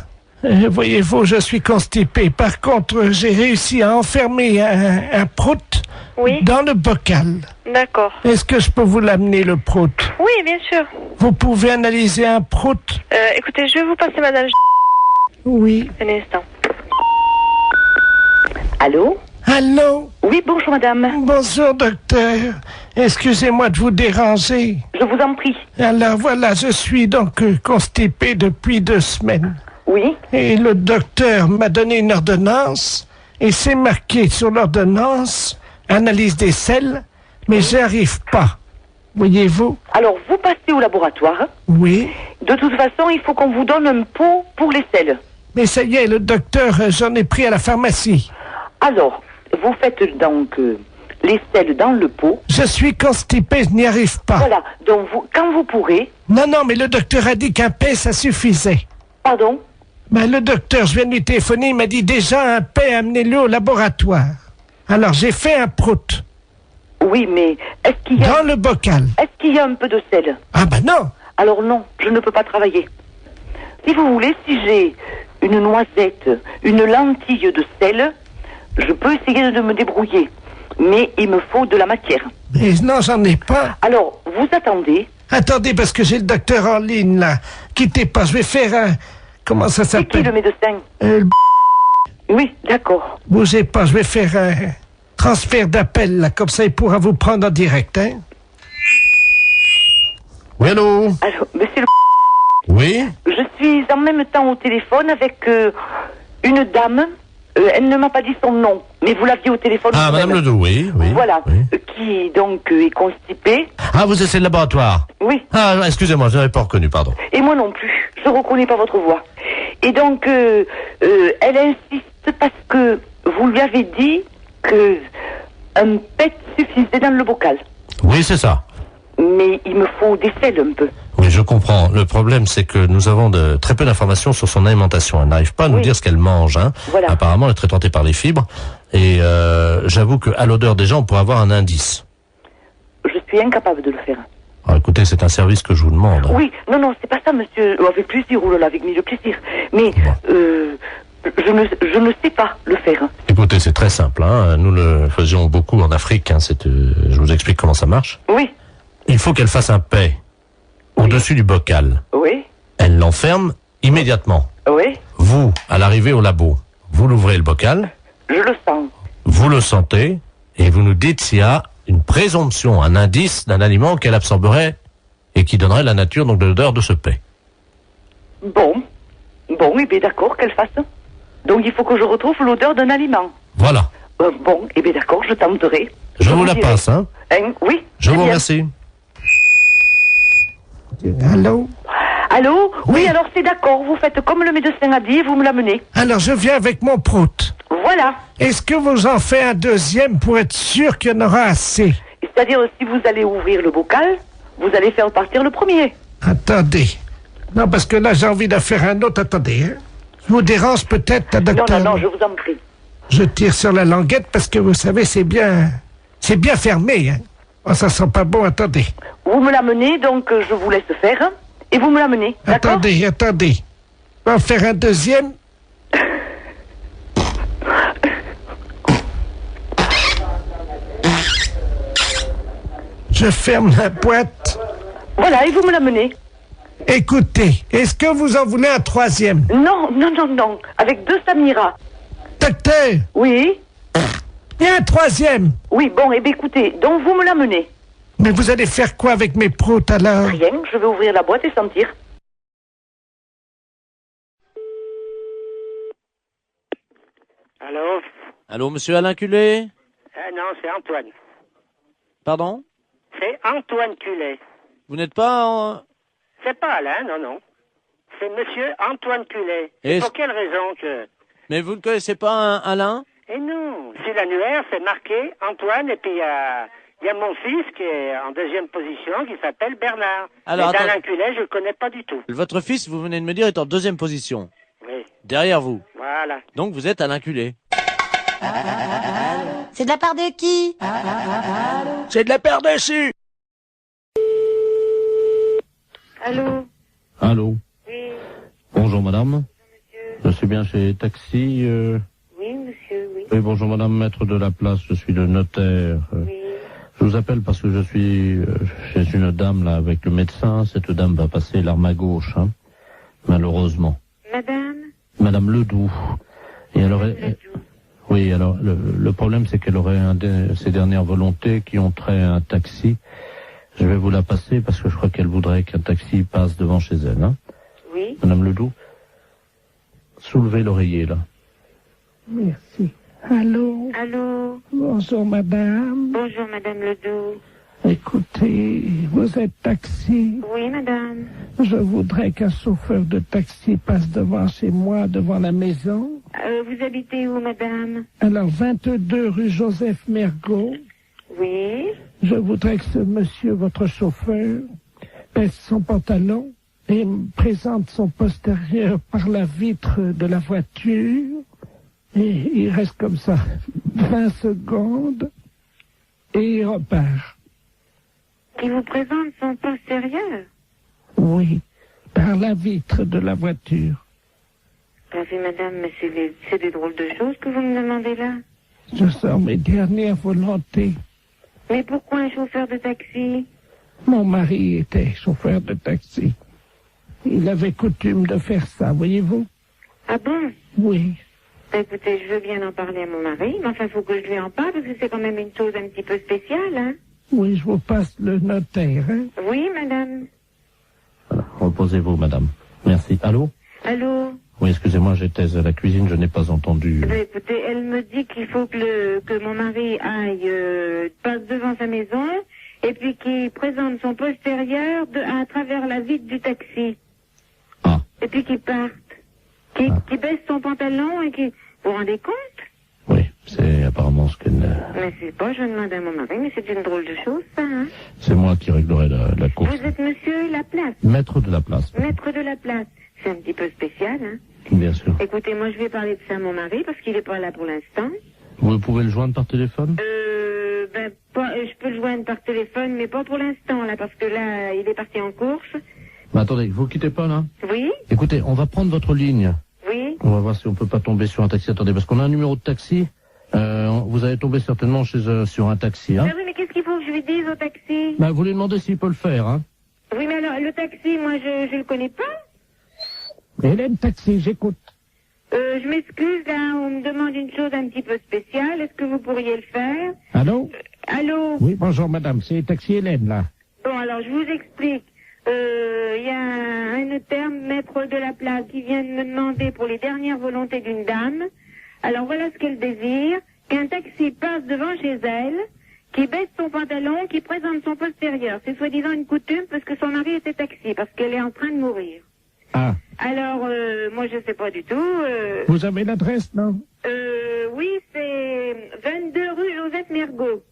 Voyez-vous, je suis constipé. Par contre, j'ai réussi à enfermer un prout dans le bocal. D'accord. Est-ce que je peux vous l'amener, le prout? Oui, bien sûr. Vous pouvez analyser un prout? Écoutez, je vais vous passer madame. Oui. Un instant. Allô? Allô? Oui, bonjour madame. Bonjour docteur. Excusez-moi de vous déranger. Je vous en prie. Alors voilà, je suis donc constipé depuis 2 semaines. Oui. Et le docteur m'a donné une ordonnance et c'est marqué sur l'ordonnance analyse des selles, mais j'y arrive pas. Voyez-vous? Alors, vous passez au laboratoire. Oui. De toute façon, il faut qu'on vous donne un pot pour les selles. Mais ça y est, le docteur, j'en ai pris à la pharmacie. Alors, vous faites donc les selles dans le pot. Je suis constipé, je n'y arrive pas. Voilà, donc quand vous pourrez... Non, mais le docteur a dit qu'un paix, ça suffisait. Pardon? Ben, le docteur, je viens de lui téléphoner, il m'a dit déjà un paix, amenez-le au laboratoire. Alors, j'ai fait un prout. Oui, mais est-ce qu'il y a... Dans le bocal. Est-ce qu'il y a un peu de sel? Ah ben non. Alors non, je ne peux pas travailler. Si vous voulez, si j'ai une noisette, une lentille de sel, je peux essayer de me débrouiller. Mais il me faut de la matière. Mais non, j'en ai pas. Alors, vous attendez. Attendez, parce que j'ai le docteur en ligne, là. Quittez pas, je vais faire un... Comment ça s'appelle? C'est qui le médecin? Oui, d'accord. Bougez pas, je vais faire un transfert d'appel, là, comme ça il pourra vous prendre en direct, hein? Oui, allô? Alors, monsieur Oui. Je suis en même temps au téléphone avec une dame. Elle ne m'a pas dit son nom, mais vous l'aviez au téléphone. Ah, Madame Ledoux, oui. Voilà, oui. Qui donc est constipée. Ah, vous êtes le laboratoire? Oui. Ah, excusez-moi, je n'avais pas reconnu, pardon. Et moi non plus, je ne reconnais pas votre voix. Et donc, elle insiste parce que vous lui avez dit que un pet suffisait dans le bocal. Oui, c'est ça. Mais il me faut des sels un peu. Oui, je comprends. Le problème, c'est que nous avons très peu d'informations sur son alimentation. Elle n'arrive pas à nous dire ce qu'elle mange. Hein. Voilà. Apparemment, elle est très tentée par les fibres. Et j'avoue qu'à l'odeur déjà, on pourrait avoir un indice. Je suis incapable de le faire. Alors, écoutez, c'est un service que je vous demande. Oui, non, c'est pas ça, monsieur. Avec plaisir, oulala, avec mille plaisir. Mais je ne sais pas le faire. Écoutez, c'est très simple. Hein. Nous le faisions beaucoup en Afrique. Hein. Je vous explique comment ça marche. Oui. Il faut qu'elle fasse un paix au-dessus du bocal. Oui. Elle l'enferme immédiatement. Oui. Vous, à l'arrivée au labo, vous l'ouvrez le bocal. Je le sens. Vous le sentez et vous nous dites s'il y a une présomption, un indice d'un aliment qu'elle absorberait et qui donnerait la nature donc de l'odeur de ce paix. Bon, et bien d'accord, qu'elle fasse. Donc il faut que je retrouve l'odeur d'un aliment. Voilà. Bon, et bien d'accord, je tenterai. Je vous la passe, hein. Oui. Je vous remercie. Allô? Allô? Oui, alors c'est d'accord, vous faites comme le médecin a dit et vous me l'amenez. Alors, je viens avec mon prout. Voilà. Est-ce que vous en faites un deuxième pour être sûr qu'il y en aura assez? C'est-à-dire, si vous allez ouvrir le bocal, vous allez faire partir le premier. Attendez. Non, parce que là, j'ai envie d'en faire un autre. Attendez. Hein. Je vous dérange peut-être, docteur? Non, je vous en prie. Je tire sur la languette parce que, vous savez, c'est bien fermé. Hein. Oh, ça sent pas bon. Attendez. Vous me l'amenez, donc je vous laisse faire. Et vous me l'amenez, d'accord? Attendez. On va en faire un deuxième. Je ferme la boîte. Voilà, et vous me l'amenez. Écoutez, est-ce que vous en voulez un troisième? Non. Avec 2 Samira. Docteur? Oui? Il y a un troisième. Oui, bon, et bien écoutez, donc vous me l'amenez. Mais vous allez faire quoi avec mes proutes alors? Rien, je vais ouvrir la boîte et sentir. Allô? Allô, monsieur Alain Culé? Non, c'est Antoine. Pardon? C'est Antoine Culé. Vous n'êtes pas en... C'est pas Alain, non. C'est monsieur Antoine Culé. Et pour quelle raison que... Mais vous ne connaissez pas un Alain? Eh non, sur l'annuaire, c'est marqué Antoine, et puis il y a mon fils qui est en 2e position, qui s'appelle Bernard. Alors, mais Alain Culé, je le connais pas du tout. Votre fils, vous venez de me dire, est en 2e position. Oui. Derrière vous. Voilà. Donc vous êtes Alain Culé. C'est de la part de qui? C'est de la part dessus. Allô? Allô? Oui. Bonjour madame. Je suis bien chez Taxi. Oui, monsieur, oui. Oui, bonjour madame, maître de la place, je suis le notaire. Oui. Je vous appelle parce que je suis chez une dame là avec le médecin. Cette dame va passer l'arme à gauche, hein, malheureusement. Madame Ledoux. Et alors, oui, alors le problème c'est qu'elle aurait ses dernières volontés qui ont trait à un taxi. Je vais vous la passer parce que je crois qu'elle voudrait qu'un taxi passe devant chez elle. Hein. Oui. Madame Ledoux, soulevez l'oreiller là. Merci. Allô? Allô? Bonjour madame. Bonjour madame Ledoux. Écoutez, vous êtes taxi? Oui madame. Je voudrais qu'un chauffeur de taxi passe devant chez moi, devant la maison. Vous habitez où madame? Alors, 22 rue Joseph Mergault. Oui. Je voudrais que ce monsieur, votre chauffeur, baisse son pantalon et me présente son postérieur par la vitre de la voiture. Et il reste comme ça 20 secondes et il repart. Il vous présente son postérieur? Oui, par la vitre de la voiture. Oui, madame, mais c'est des drôles de choses que vous me demandez là. Je sors mes dernières volontés. Mais pourquoi un chauffeur de taxi? Mon mari était chauffeur de taxi. Il avait coutume de faire ça, voyez-vous? Ah bon? Oui. Écoutez, je veux bien en parler à mon mari, mais enfin, il faut que je lui en parle, parce que c'est quand même une chose un petit peu spéciale, hein? Oui, je vous passe le notaire, hein? Oui, madame. Voilà, reposez-vous, madame. Merci. Allô? Allô? Oui, excusez-moi, j'étais à la cuisine, je n'ai pas entendu. Écoutez, elle me dit qu'il faut que mon mari passe devant sa maison et puis qu'il présente son postérieur à travers la vitre du taxi. Ah. Et puis qu'il parte. Qu'il baisse son pantalon et qu'il... Vous vous rendez compte? Oui, c'est apparemment ce qu'elle... Mais c'est pas, je demande à mon mari, mais c'est une drôle de chose, ça, hein? C'est moi qui réglerai la course. Vous êtes monsieur Laplace? Maître de la place. Maître de la place. C'est un petit peu spécial, hein? Bien sûr. Écoutez, moi je vais parler de ça à mon mari parce qu'il n'est pas là pour l'instant. Vous pouvez le joindre par téléphone? Je peux le joindre par téléphone, mais pas pour l'instant, là, parce que là, il est parti en course. Mais attendez, vous quittez pas, là? Oui? Écoutez, on va prendre votre ligne. Oui? On va voir si on peut pas tomber sur un taxi. Attendez, parce qu'on a un numéro de taxi. Vous allez tomber certainement sur un taxi, hein? Ah oui, mais qu'est-ce qu'il faut que je lui dise au taxi? Bah, vous lui demandez s'il peut le faire, hein? Oui, mais alors, le taxi, moi, je le connais pas. Hélène Taxi, j'écoute. Je m'excuse, là, on me demande une chose un petit peu spéciale. Est-ce que vous pourriez le faire? Allô? Allô? Oui, bonjour madame, c'est Taxi Hélène, là. Bon, alors, je vous explique. Il y a un notaire, maître de la place, qui vient de me demander pour les dernières volontés d'une dame. Alors, voilà ce qu'elle désire. Qu'un taxi passe devant chez elle, qui baisse son pantalon, qui présente son postérieur. C'est soi-disant une coutume parce que son mari était taxi, parce qu'elle est en train de mourir. Ah. Alors, moi, je sais pas du tout. Vous avez l'adresse, non? Oui, c'est 22 rue Joseph Mergault.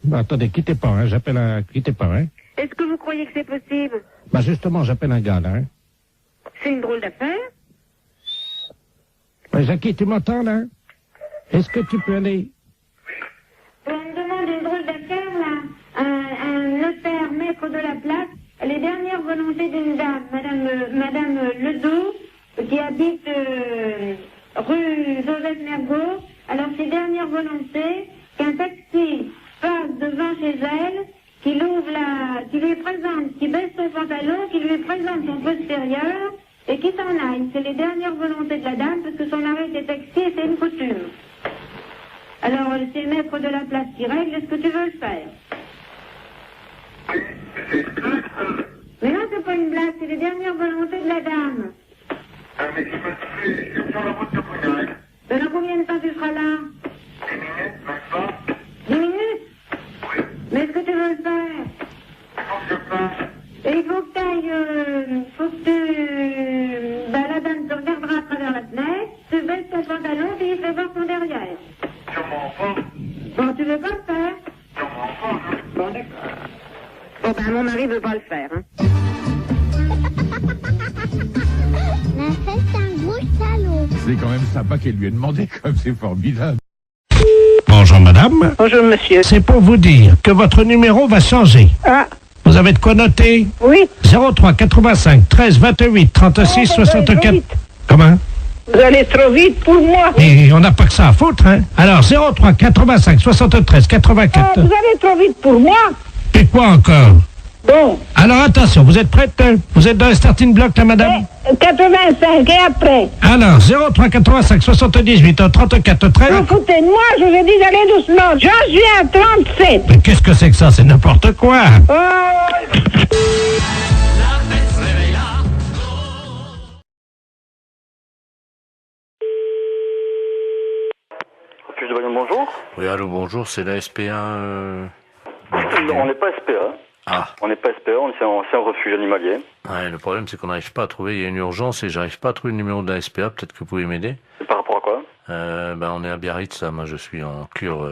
Bah, attendez, quittez pas, hein, quittez pas, hein. Est-ce que vous croyez que c'est possible? Bah, justement, j'appelle un gars, là, hein. C'est une drôle d'affaire. Bah, Jackie, tu m'entends, là? Est-ce que tu peux aller? On me demande une drôle d'affaire, là. Un notaire, maître de la place. Les dernières volontés d'une dame, Madame Ledoux, qui habite rue Joseph Mergault. Alors, ses dernières volontés, qu'un taxi passe devant chez elle, qui lui présente, qui baisse son pantalon, qui lui présente son postérieur, et qui s'en aille. C'est les dernières volontés de la dame, parce que son mari était taxi et c'est une coutume. Alors, c'est le maître de la place qui règle, est-ce que tu veux le faire? Mais non, c'est pas une blague, c'est les dernières volontés de la dame. Dans combien de temps tu seras là? 10 minutes? Mais est-ce que tu veux le faire? Et il faut que tu ailles, la dame te regardera à travers la fenêtre, tu baisses ton pantalon et il fait voir ton derrière. Bon, tu veux pas le faire? Bon, d'accord. Bon, ben, mon mari veut pas le faire, hein. La fête, c'est un gros salaud. C'est quand même sympa qu'elle lui ait demandé, comme c'est formidable. Bonjour madame. Bonjour monsieur. C'est pour vous dire que votre numéro va changer. Ah. Vous avez de quoi noter? Oui. 03 85 13 28 36 64. Comment? Vous allez trop vite pour moi. Et on n'a pas que ça à foutre, hein. Alors 03 85 73 84. Ah, vous allez trop vite pour moi. Et quoi encore? Bon. Alors attention, vous êtes prête? Vous êtes dans le starting block, là, madame? 85 et après. Alors 03 85 78 34 13. Vous foutez de moi, je vous ai dit d'aller doucement. J'en suis à 37. Mais qu'est-ce que c'est que ça? C'est n'importe quoi. Refuge de Bayonne, bonjour. Oui, allô, bonjour, c'est la SPA. On n'est pas SPA. Ah. On n'est pas SPA, c'est un refuge animalier. Ouais, le problème, c'est qu'on n'arrive pas à trouver. Il y a une urgence et j'arrive pas à trouver le numéro de la SPA. Peut-être que vous pouvez m'aider. C'est par rapport à quoi? On est à Biarritz, là. Moi, je suis en cure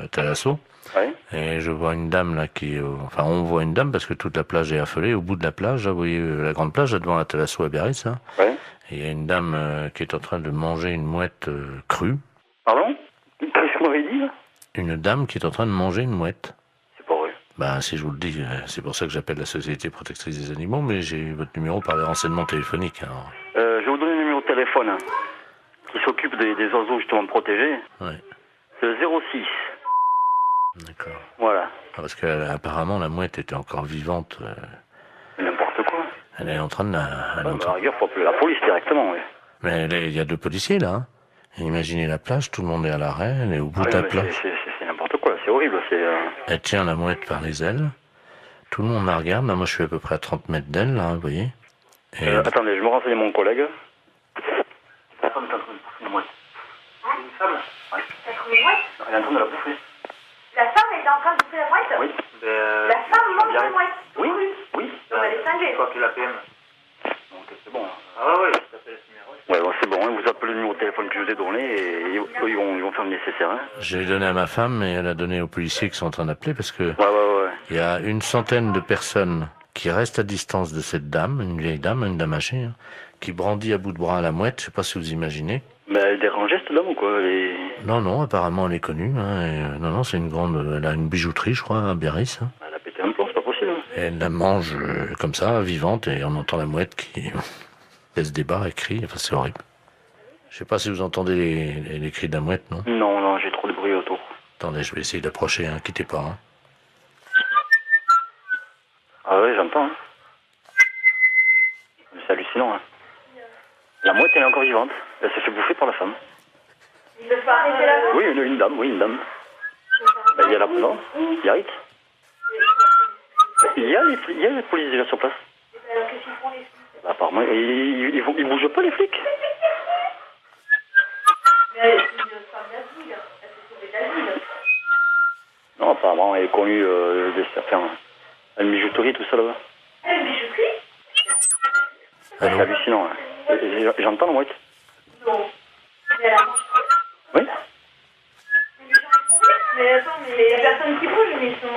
à Thalasso. Ouais. Et je vois une dame, là, on voit une dame parce que toute la plage est affolée. Au bout de la plage, là, vous voyez la grande plage, là, devant la Thalasso à Biarritz, là. Ouais. Et il y a une dame qui est en train de manger une mouette crue. Pardon? Qu'est-ce que vous m'avez dit, là? Une dame qui est en train de manger une mouette. C'est pas vrai. Ben, si je vous le dis, c'est pour ça que j'appelle la Société Protectrice des Animaux, mais j'ai votre numéro par les renseignements téléphoniques. Alors. Je vais vous donner le numéro de téléphone hein, qui s'occupe des oiseaux justement protégés. Ouais. C'est le 06. D'accord. Voilà. Ah, parce qu'apparemment, la mouette était encore vivante. N'importe quoi. Elle est en train de la... À la rigueur, faut appeler la police directement, oui. Mais il y a 2 policiers, là. Hein. Imaginez la plage, tout le monde est à l'arrêt, elle est au bout de la plage. C'est n'importe quoi, c'est horrible. Elle tient la mouette par les ailes. Tout le monde la regarde. Là, moi, je suis à peu près à 30 mètres d'elle, là, vous voyez. Attendez, je me renseigne à mon collègue. La femme est en train de bouffer une mouette. Une femme? Ouais. Elle est en train de la bouffer. La femme est en train de bouffer la mouette? Oui. La femme mange la mouette? Oui. Non, elle est cinglée. Je crois que la PM. Donc c'est bon. Ah ouais, je t'appelle ce numéro. Ouais, bon, c'est bon, hein, vous appelez le numéro de téléphone que je vous ai donné et ils vont faire le nécessaire. Hein. J'ai donné à ma femme et elle a donné aux policiers qui sont en train d'appeler parce que Ouais. il y a une centaine de personnes qui restent à distance de cette dame, une vieille dame, une dame âgée, hein, qui brandit à bout de bras la mouette, je sais pas si vous imaginez. Mais elle dérange cette dame ou quoi? Non, apparemment elle est connue. Hein, non, c'est une grande... Elle a une bijouterie, je crois, à Biarritz. Hein. Elle a pété un plomb, c'est pas possible. Et elle la mange comme ça, vivante, et on entend la mouette qui... Elle se débat, elle crie, enfin c'est horrible. Je sais pas si vous entendez les cris de la mouette, non? Non, j'ai trop de bruit autour. Attendez, je vais essayer d'approcher, hein, quittez pas. Hein. Ah ouais, j'entends. Hein. C'est hallucinant. Hein. La mouette, elle est encore vivante. Elle s'est fait bouffer par la femme. Il ne faut arrêter la mouette? Oui, une dame. Ben, il y a la non, il y a Rit. Il y a les policiers déjà sur place. Alors qu'est-ce qu'ils font les flics? Apparemment, ils bougent pas les flics. Mais elle est une femme d'asile. Elle s'est sauvée d'asile. Non, apparemment, elle est connue de certains. Elle a une bijouterie, tout ça là-bas. Elle a une bijouterie? C'est hallucinant. Hein. J'entends la mouette. Non. Mais elle a mangé. Oui. Mais attends, mais il y a personne qui bouge, mais ils sont...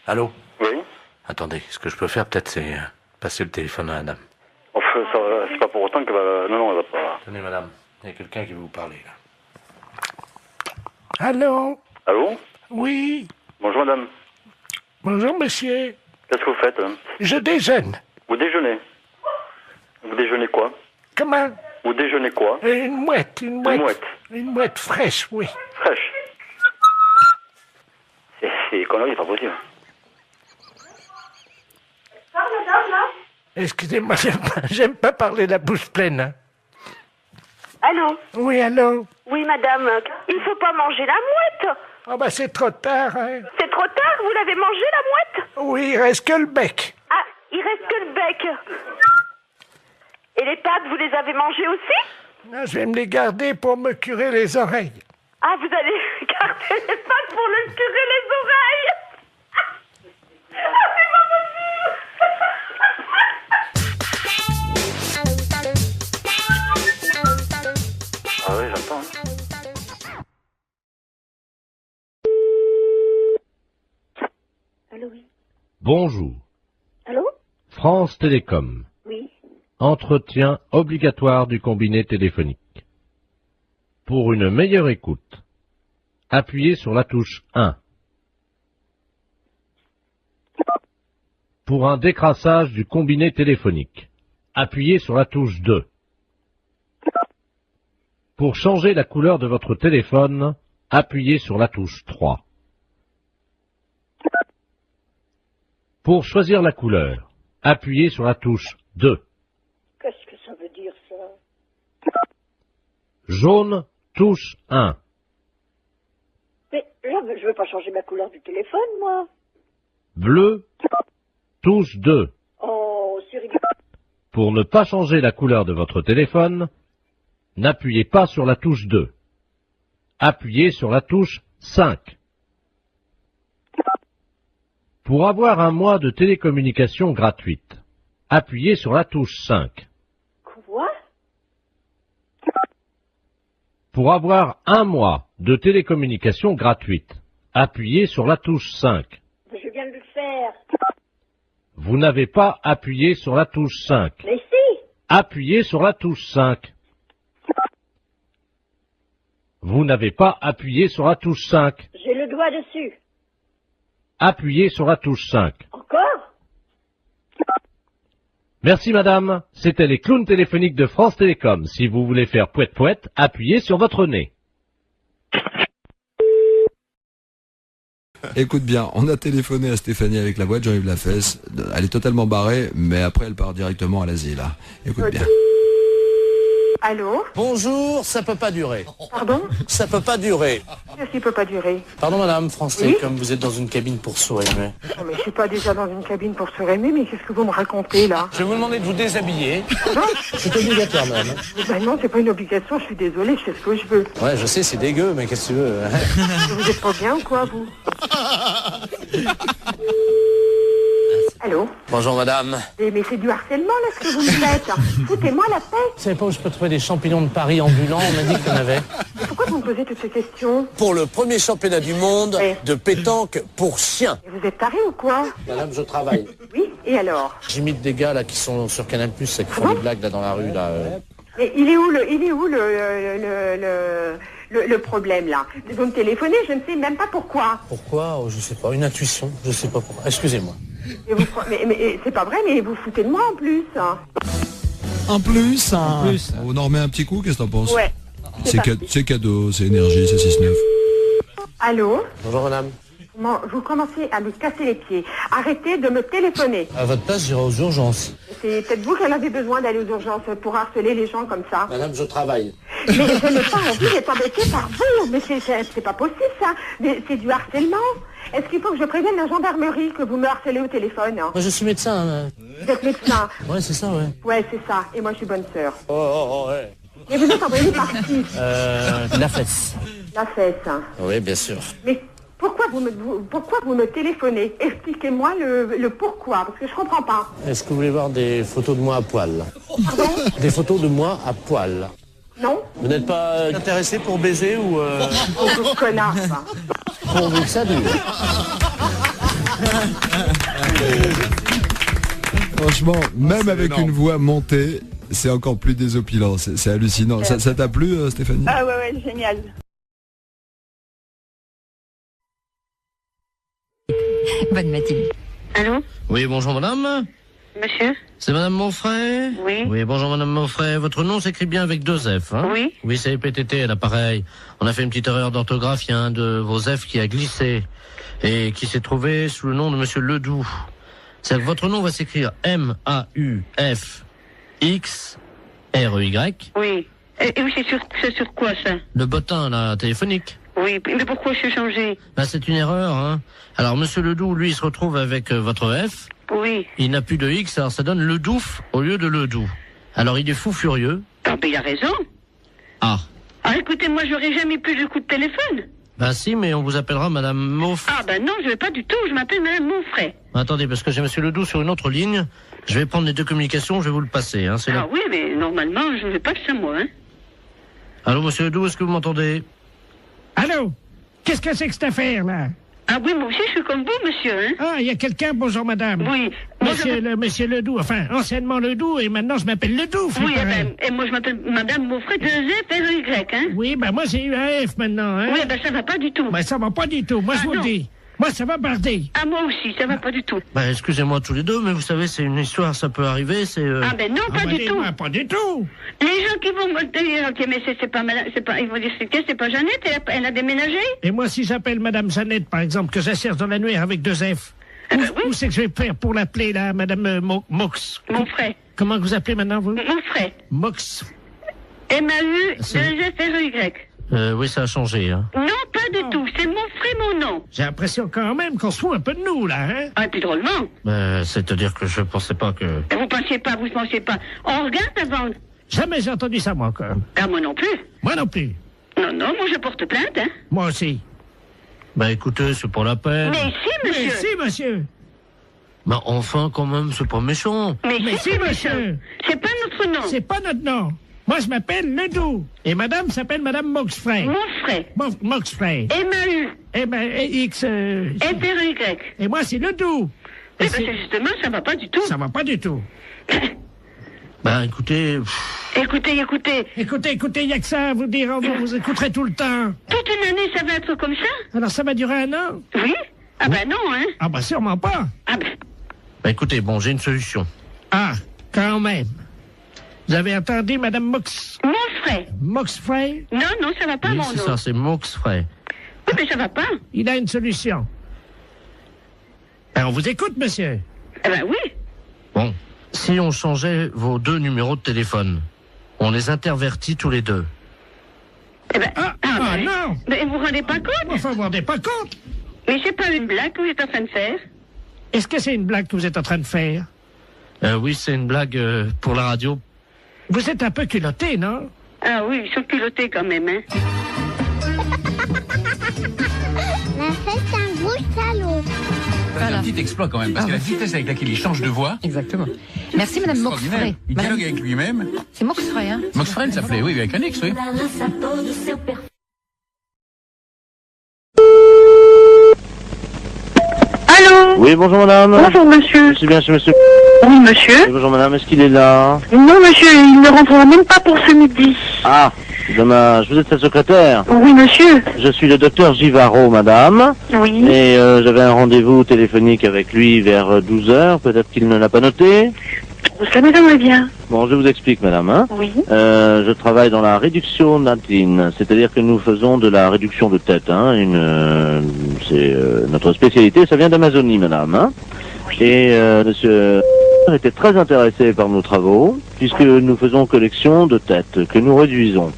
Allô? Oui. Attendez, ce que je peux faire peut-être c'est passer le téléphone à la dame. Enfin, c'est pas pour autant qu'elle va... Non, elle va pas... Tenez madame, il y a quelqu'un qui veut vous parler là. Allô? Allô? Oui. Bonjour madame. Bonjour monsieur. Qu'est-ce que vous faites? Hein? Je déjeune. Vous déjeunez? Vous déjeunez quoi? Comment? Vous déjeunez quoi? Une mouette. Une mouette? Une mouette fraîche, oui. Fraîche? C'est des conneries, c'est pas possible. Parle, madame, là? Excusez-moi, j'aime pas parler la bouche pleine. Hein. Allô? Oui, allô? Oui, madame. Il faut pas manger la mouette. Oh bah c'est trop tard, hein. C'est trop tard, vous l'avez mangé, la mouette? Oui, il reste que le bec. Ah, il reste que le bec. Et les pattes, vous les avez mangées aussi? Non, je vais me les garder pour me curer les oreilles. Ah, vous allez garder les pattes pour le curer les oreilles? Ah, c'est pas possible! Ah oui, j'entends. Hein. Allô, oui. Bonjour. Allô? France Télécom. Oui. Entretien obligatoire du combiné téléphonique. Pour une meilleure écoute, appuyez sur la touche 1. Pour un décrassage du combiné téléphonique, appuyez sur la touche 2. Pour changer la couleur de votre téléphone, appuyez sur la touche 3. Pour choisir la couleur, appuyez sur la touche 2. Qu'est-ce que ça veut dire, ça? Jaune, touche 1. Mais là, je veux pas changer ma couleur du téléphone, moi. Bleu, touche 2. Oh, c'est rigolo. Pour ne pas changer la couleur de votre téléphone, n'appuyez pas sur la touche 2. Appuyez sur la touche 5. Pour avoir un mois de télécommunication gratuite, appuyez sur la touche 5. Quoi? Pour avoir un mois de télécommunication gratuite, appuyez sur la touche 5. Je viens de le faire. Vous n'avez pas appuyé sur la touche 5. Mais si! Appuyez sur la touche 5. Vous n'avez pas appuyé sur la touche 5. J'ai le doigt dessus. Appuyez sur la touche 5. Encore? Merci madame, c'était les clowns téléphoniques de France Télécom. Si vous voulez faire pouette-pouette, appuyez sur votre nez. Écoute bien, on a téléphoné à Stéphanie avec la voix de Jean-Yves Lafesse. Elle est totalement barrée, mais après elle part directement à l'asile. Hein. Écoute bien. Allô? Bonjour, ça peut pas durer. Pardon? Ça peut pas durer. Qu'est-ce qui peut pas durer? Pardon madame, France Oui comme vous êtes dans une cabine pour sourds aimés. Non, mais je suis pas déjà dans une cabine pour se aimer, mais qu'est-ce que vous me racontez, là? Je vais vous demander de vous déshabiller. Non, C'est obligatoire madame. ben non, c'est pas une obligation, je suis désolée, je fais ce que je veux. Ouais, je sais, c'est dégueu, mais qu'est-ce que tu veux? Vous êtes pas bien ou quoi, vous? Allô? Bonjour madame. Mais c'est du harcèlement, là, ce que vous me faites. Foutez-moi la paix. Vous savez pas où je peux trouver des champignons de Paris ambulants? On m'a dit qu'il y en avait. Mais pourquoi vous me posez toutes ces questions? Pour le premier championnat du monde de pétanque pour chiens. Et vous êtes taré ou quoi? Madame, je travaille. Oui, et alors? J'imite des gars là qui sont sur Canal+, qui font des blagues là dans la rue là. Mais il est où le problème, là? Vous me téléphonez, je ne sais même pas pourquoi. Pourquoi? Je sais pas, une intuition, je sais pas pourquoi. Excusez-moi. Mais c'est pas vrai, mais vous foutez de moi en plus. En plus, on en remet un petit coup, qu'est-ce que t'en penses? Ouais. C'est cadeau, c'est énergie, c'est 6-9. Allô? Bonjour madame. Vous commencez à me casser les pieds. Arrêtez de me téléphoner. À votre place, j'irai aux urgences. C'est peut-être vous qui en avez besoin d'aller aux urgences pour harceler les gens comme ça. Madame, je travaille. Mais je n'ai pas envie d'être embêtée par vous. Mais c'est pas possible, ça. Mais c'est du harcèlement. Est-ce qu'il faut que je prévienne la gendarmerie que vous me harcelez au téléphone? Moi, je suis médecin. Vous êtes médecin? Ouais, c'est ça, ouais. Ouais, c'est ça. Et moi, je suis bonne sœur. Ouais. Et vous êtes envoyé par qui? La fesse. La fesse. Oui, bien sûr. Mais pourquoi vous me téléphonez? Expliquez-moi le pourquoi, parce que je comprends pas. Est-ce que vous voulez voir des photos de moi à poil? Pardon? Des photos de moi à poil. Non? Vous n'êtes pas intéressé pour baiser ou... Oh, connard, ça. Pour vous que ça dure. Franchement, même avec une voix montée, c'est encore plus désopilant, c'est hallucinant. Ça t'a plu, Stéphanie? Ah ouais, génial. Bonne matinée. Allô? Oui, bonjour madame. Monsieur? C'est madame Monfray? Oui. Oui, bonjour madame Monfray. Votre nom s'écrit bien avec 2 F, hein? Oui. Oui, c'est PTT, l'appareil. On a fait une petite erreur d'orthographe, il y a un de vos F qui a glissé et qui s'est trouvé sous le nom de monsieur Ledoux. C'est que votre nom va s'écrire M-A-U-F-X-R-E-Y. Oui. Et oui, c'est sur quoi, ça? Le bottin, là, téléphonique. Oui, mais pourquoi je suis changé? Là, c'est une erreur, hein. Alors, monsieur Ledoux, lui, il se retrouve avec votre F. Oui. Il n'a plus de X, alors ça donne Ledouf au lieu de Ledoux. Alors, il est fou furieux. Ah, ben, il a raison. Ah. Ah, écoutez, moi, j'aurais jamais plus de coup de téléphone. Ben si, mais on vous appellera madame Monfray. Ah, ben non, je vais pas du tout, je m'appelle madame Monfray. Attendez, parce que j'ai monsieur Ledoux sur une autre ligne. Je vais prendre les 2 communications, je vais vous le passer, hein. C'est Ah oui, mais normalement, je ne veux pas que c'est moi, hein. Allô, monsieur Ledoux, est-ce que vous m'entendez? Allô? Qu'est-ce que c'est que cette affaire, là? Ah oui, moi aussi, je suis comme vous, monsieur, hein. Ah, il y a quelqu'un, bonjour madame. Oui. Monsieur Ledoux, enfin, anciennement Ledoux, et maintenant je m'appelle Ledoux. Oui, et moi je m'appelle madame Monfray, 2 F, R-E-Y, hein. Oui, ben moi j'ai eu un F maintenant, hein. Oui, ben ça va pas du tout. Ben ça va pas du tout, moi je vous le dis. Moi ça va barder. Ah, moi aussi, ça va pas du tout. Ben, excusez-moi tous les deux, mais vous savez, c'est une histoire, ça peut arriver, c'est... Ah ben non, pas du tout. Pas du tout. Les gens qui vont me dire, ok, mais c'est pas malade, ils vont dire, c'est pas Jeannette, elle a déménagé. Et moi, si j'appelle madame Jeannette, par exemple, que j'assère dans l'annuaire avec 2 F, où c'est que je vais faire pour l'appeler, là, madame Mox? Monfray. Comment vous appelez maintenant, vous? Monfray. Mox. M-A-U-2-F-R-E-Y. Oui, ça a changé, hein. Non, pas du tout, c'est Monfray, mon nom. J'ai l'impression quand même qu'on se fout un peu de nous, là, hein. Ah, et puis drôlement. C'est-à-dire que je pensais pas que... Vous pensiez pas. On regarde avant. Jamais j'ai entendu ça, moi, encore. Ah, moi non plus. Moi non plus. Non, moi je porte plainte, hein. Moi aussi. Bah écoutez, c'est pas la peine. Mais si, monsieur. Mais si, monsieur. Bah enfin, quand même, c'est pas méchant. Mais si, monsieur. C'est pas notre nom. C'est pas notre nom. Moi, je m'appelle Ledoux. Et madame s'appelle madame Moxfray. Monfray. Moxfray. M-A-U. X. F-R-E-Y. Et moi, c'est Ledoux. Eh ben, justement, ça va pas du tout. Ça va pas du tout. Ben, écoutez... Écoutez, il y a que ça à vous dire, vous écouterez tout le temps. Toute une année, ça va être comme ça? Alors, ça va durer 1 an? Oui. Ah ben non, hein. Ah ben sûrement pas. Ah ben... Ben écoutez, bon, j'ai une solution. Ah, quand même. Vous avez entendu, madame Monfray. Moxfray? Non, ça va pas, oui, mon c'est nom. ça, c'est Moxfray. Oui, mais ça va pas. Il a une solution. Ben, on vous écoute, monsieur. Eh ben oui. Bon, si on changeait vos 2 numéros de téléphone, on les intervertit tous les 2. Eh ben, non. Mais vous vous rendez pas compte? Enfin, vous vous rendez pas compte? Mais c'est pas une blague que vous êtes en train de faire? Est-ce que c'est une blague que vous êtes en train de faire? Oui, c'est une blague pour la radio. Vous êtes un peu culotté, non? Ah oui, ils sont culottés quand même, hein. La fête, c'est un gros salaud. C'est un petit exploit quand même, parce que la vitesse avec laquelle il change de voix. Exactement. Merci, Madame Moxfray. Il dialogue avec lui-même. C'est Moxfray, hein? Moxfray, il s'appelait, oui, avec un X, oui. Allô? Oui, bonjour madame. Bonjour monsieur. Je suis bien chez monsieur. Oui monsieur. Oui, bonjour madame, est-ce qu'il est là? Non monsieur, il ne rentrera même pas pour ce midi. Ah, dommage. Vous êtes sa secrétaire? Oui monsieur. Je suis le docteur Givaro, madame. Oui. Et j'avais un rendez-vous téléphonique avec lui vers 12h. Peut-être qu'il ne l'a pas noté. Ça m'étonnerait bien. Bon, je vous explique, madame. Hein. Oui. Je travaille dans la réduction natine, c'est-à-dire que nous faisons de la réduction de tête. Hein. C'est notre spécialité, ça vient d'Amazonie, madame. Hein. Oui. Et monsieur était très intéressé par nos travaux, puisque nous faisons collection de têtes, que nous réduisons.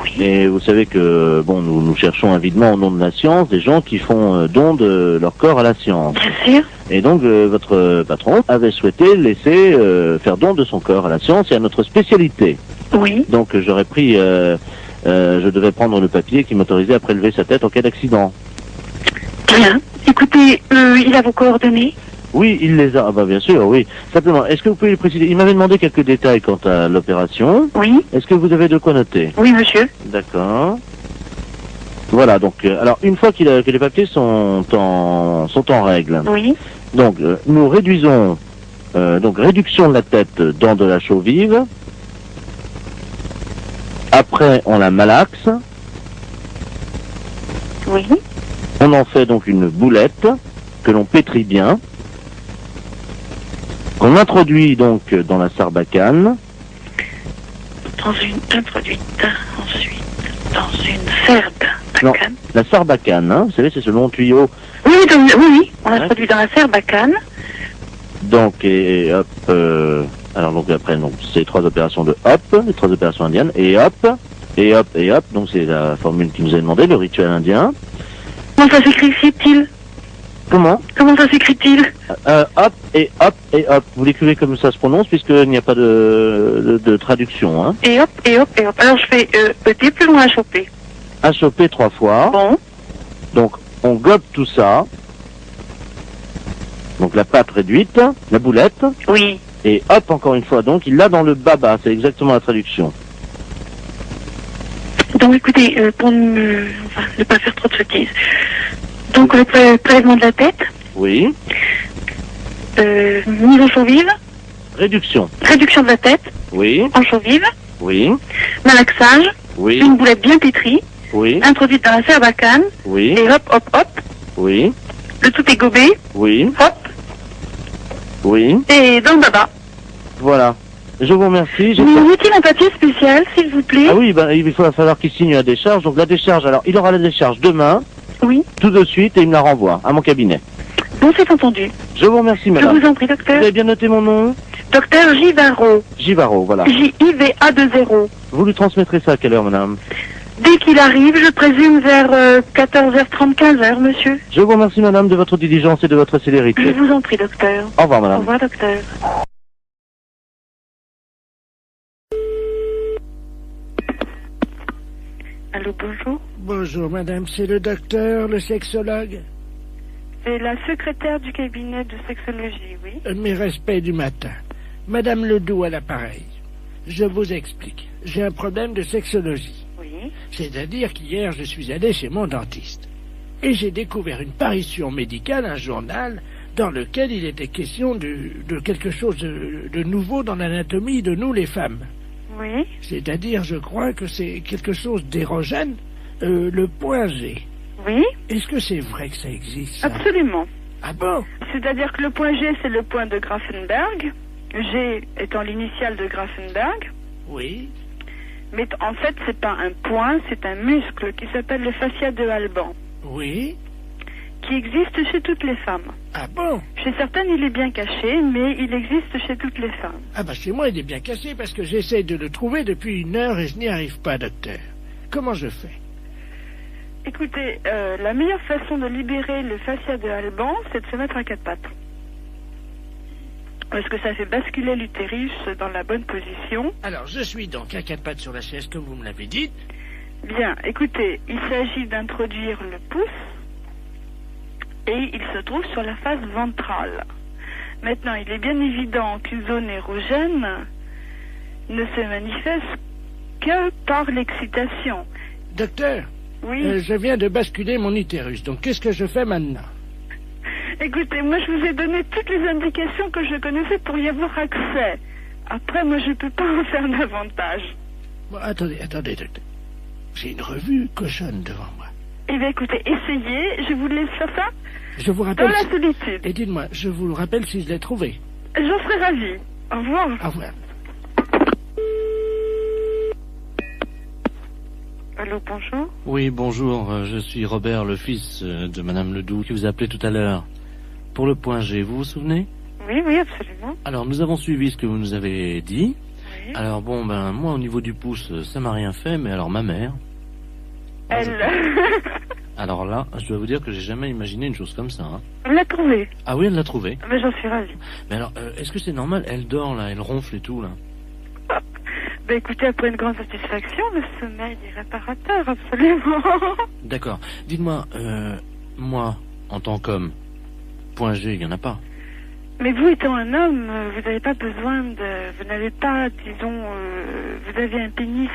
Oui. Et vous savez que, bon, nous cherchons avidement au nom de la science des gens qui font don de leur corps à la science. Bien sûr. Et donc, votre patron avait souhaité laisser faire don de son corps à la science et à notre spécialité. Oui. Donc, j'aurais pris, je devais prendre le papier qui m'autorisait à prélever sa tête en cas d'accident. Bien. Écoutez, il a vos coordonnées? Oui, il les a. Ah bah bien sûr, oui. Simplement, est-ce que vous pouvez lui préciser? Il m'avait demandé quelques détails quant à l'opération. Oui. Est-ce que vous avez de quoi noter? Oui, monsieur. D'accord. Voilà, donc, alors, une fois que les papiers sont en règle. Oui. Donc, nous réduisons, donc, réduction de la tête dans de la chaux vive. Après, on la malaxe. Oui. On en fait donc une boulette que l'on pétrit bien. Qu'on introduit donc dans la sarbacane. Introduite ensuite dans une sarbacane. Non, la sarbacane, hein, vous savez, c'est ce long tuyau. Oui, oui, on introduit dans la sarbacane. Donc, et hop, alors donc après, donc, c'est 3 opérations de hop, les 3 opérations indiennes, et hop, et hop, et hop, donc c'est la formule qui nous a demandé, le rituel indien. Comment ça s'écrit-il? Comment? Comment ça s'écrit-il? Hop et hop et hop. Vous l'écrivez comme ça se prononce puisqu'il n'y a pas de traduction. Hein. Et hop et hop et hop. Alors je fais ET plus loin HOP. HOP 3 fois. Bon. Donc on gobe tout ça. Donc la pâte réduite, la boulette. Oui. Et hop encore une fois. Donc il l'a dans le baba. C'est exactement la traduction. Donc écoutez, pour ne pas faire trop de sottises. Donc le prélèvement de la tête. Oui. Mise en chaux vive. Réduction. Réduction de la tête. Oui. En chaux vive. Oui. Malaxage. Oui. Une boulette bien pétrie. Oui. Introduite dans la sarbacane. Oui. Et hop, hop, hop. Oui. Le tout est gobé. Oui. Hop. Oui. Et dans le baba. Voilà. Je vous remercie. Il faut-il un papier spécial, s'il vous plaît? Ah oui, ben, il va falloir qu'il signe la décharge. Donc la décharge, alors il aura la décharge demain. Oui. Tout de suite et il me la renvoie à mon cabinet. Bon, c'est entendu. Je vous remercie, madame. Je vous en prie, docteur. Vous avez bien noté mon nom? Docteur Givaro. Givaro, voilà. J-I-V-A-2-0. Vous lui transmettrez ça à quelle heure, madame? Dès qu'il arrive, je présume vers 14h30, 15h, monsieur. Je vous remercie, madame, de votre diligence et de votre célérité. Je vous en prie, docteur. Au revoir, madame. Au revoir, docteur. Allô, bonjour. Bonjour, madame, c'est le docteur, le sexologue. C'est la secrétaire du cabinet de sexologie, oui. Mes respects du matin. Madame Ledoux à l'appareil. Je vous explique. J'ai un problème de sexologie. Oui. C'est-à-dire qu'hier, je suis allé chez mon dentiste. Et j'ai découvert une parution médicale, un journal, dans lequel il était question de quelque chose de nouveau dans l'anatomie de nous, les femmes. Oui. C'est-à-dire, je crois que c'est quelque chose d'érogène, le point G. Oui. Est-ce que c'est vrai que ça existe, ça? Absolument. Ah bon? C'est-à-dire que le point G, c'est le point de Grafenberg. G étant l'initiale de Grafenberg. Oui. Mais en fait, c'est pas un point, c'est un muscle qui s'appelle le fascia de Alban. Oui. Qui existe chez toutes les femmes. Ah bon? Chez certaines, il est bien caché, mais il existe chez toutes les femmes. Ah bah chez moi, il est bien caché parce que j'essaie de le trouver depuis 1 heure et je n'y arrive pas, docteur. Comment je fais? Écoutez, la meilleure façon de libérer le fascia de Alban, c'est de se mettre à quatre pattes. Parce que ça fait basculer l'utérus dans la bonne position. Alors, je suis donc à quatre pattes sur la chaise, comme vous me l'avez dit. Bien, écoutez, il s'agit d'introduire le pouce et il se trouve sur la face ventrale. Maintenant, il est bien évident qu'une zone érogène ne se manifeste que par l'excitation. Docteur, oui. Je viens de basculer mon utérus, donc qu'est-ce que je fais maintenant? Écoutez, moi je vous ai donné toutes les indications que je connaissais pour y avoir accès. Après, moi je peux pas en faire davantage. Bon, attendez, docteur. J'ai une revue cochonne devant moi. Eh bien écoutez, essayez, je vous laisse faire ça. Je vous rappelle... Dans la solitude. Et dites-moi, je vous rappelle si je l'ai trouvé. J'en serais ravie. Au revoir. Au revoir. Allô, bonjour. Oui, bonjour, je suis Robert, le fils de Madame Ledoux, qui vous a appelé tout à l'heure. Pour le point G, vous vous souvenez? Oui, oui, absolument. Alors, nous avons suivi ce que vous nous avez dit. Oui. Alors, bon, ben, moi, au niveau du pouce, ça m'a rien fait, mais alors, ma mère... Elle... Alors là, je dois vous dire que j'ai jamais imaginé une chose comme ça. Hein. Elle l'a trouvée. Ah oui, elle l'a trouvée. Mais j'en suis ravie. Mais alors, est-ce que c'est normal? Elle dort, là, elle ronfle et tout, là. Ben écoutez, après une grande satisfaction, le sommeil est réparateur, absolument. D'accord. Dites-moi, moi, en tant qu'homme, point G, il n'y en a pas. Mais vous étant un homme, vous n'avez pas besoin de... Vous n'avez pas, disons... vous avez un pénis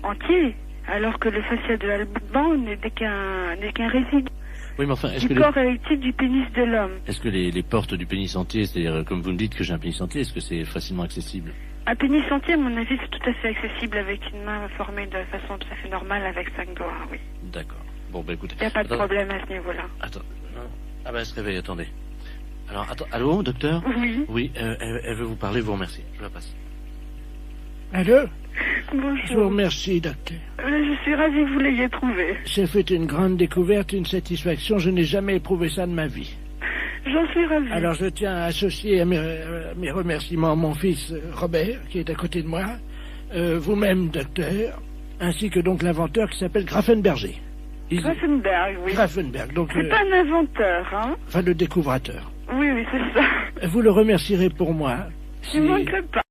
entier, alors que le fascia de Alban n'est qu'un résidu. Oui, mais enfin, est-ce que du corps érectile du pénis de l'homme. Est-ce que les portes du pénis entier, c'est-à-dire, comme vous me dites que j'ai un pénis entier, est-ce que c'est facilement accessible? Un pénis entier, à mon avis, c'est tout à fait accessible avec une main formée de façon tout à fait normale avec 5 doigts, oui. D'accord. Bon, bah écoutez... Il n'y a pas de problème à ce niveau-là. Attends. Ah ben, elle se réveille, attendez. Alors, attends, allô, docteur? Oui. Oui, elle veut vous parler, vous remercie. Je la passe. Allô? Bonjour. Je vous remercie, docteur. Je suis ravie que vous l'ayez trouvé. J'ai fait une grande découverte, une satisfaction. Je n'ai jamais éprouvé ça de ma vie. J'en suis ravie. Alors je tiens à associer à mes remerciements mon fils Robert, qui est à côté de moi, vous-même, docteur, ainsi que donc l'inventeur qui s'appelle Grafenberger. Grafenberg, oui. Grafenberg, donc... C'est pas un inventeur, hein? Enfin, le découvrateur. Oui, oui, c'est ça. Vous le remercierez pour moi. Je ne manquerai pas.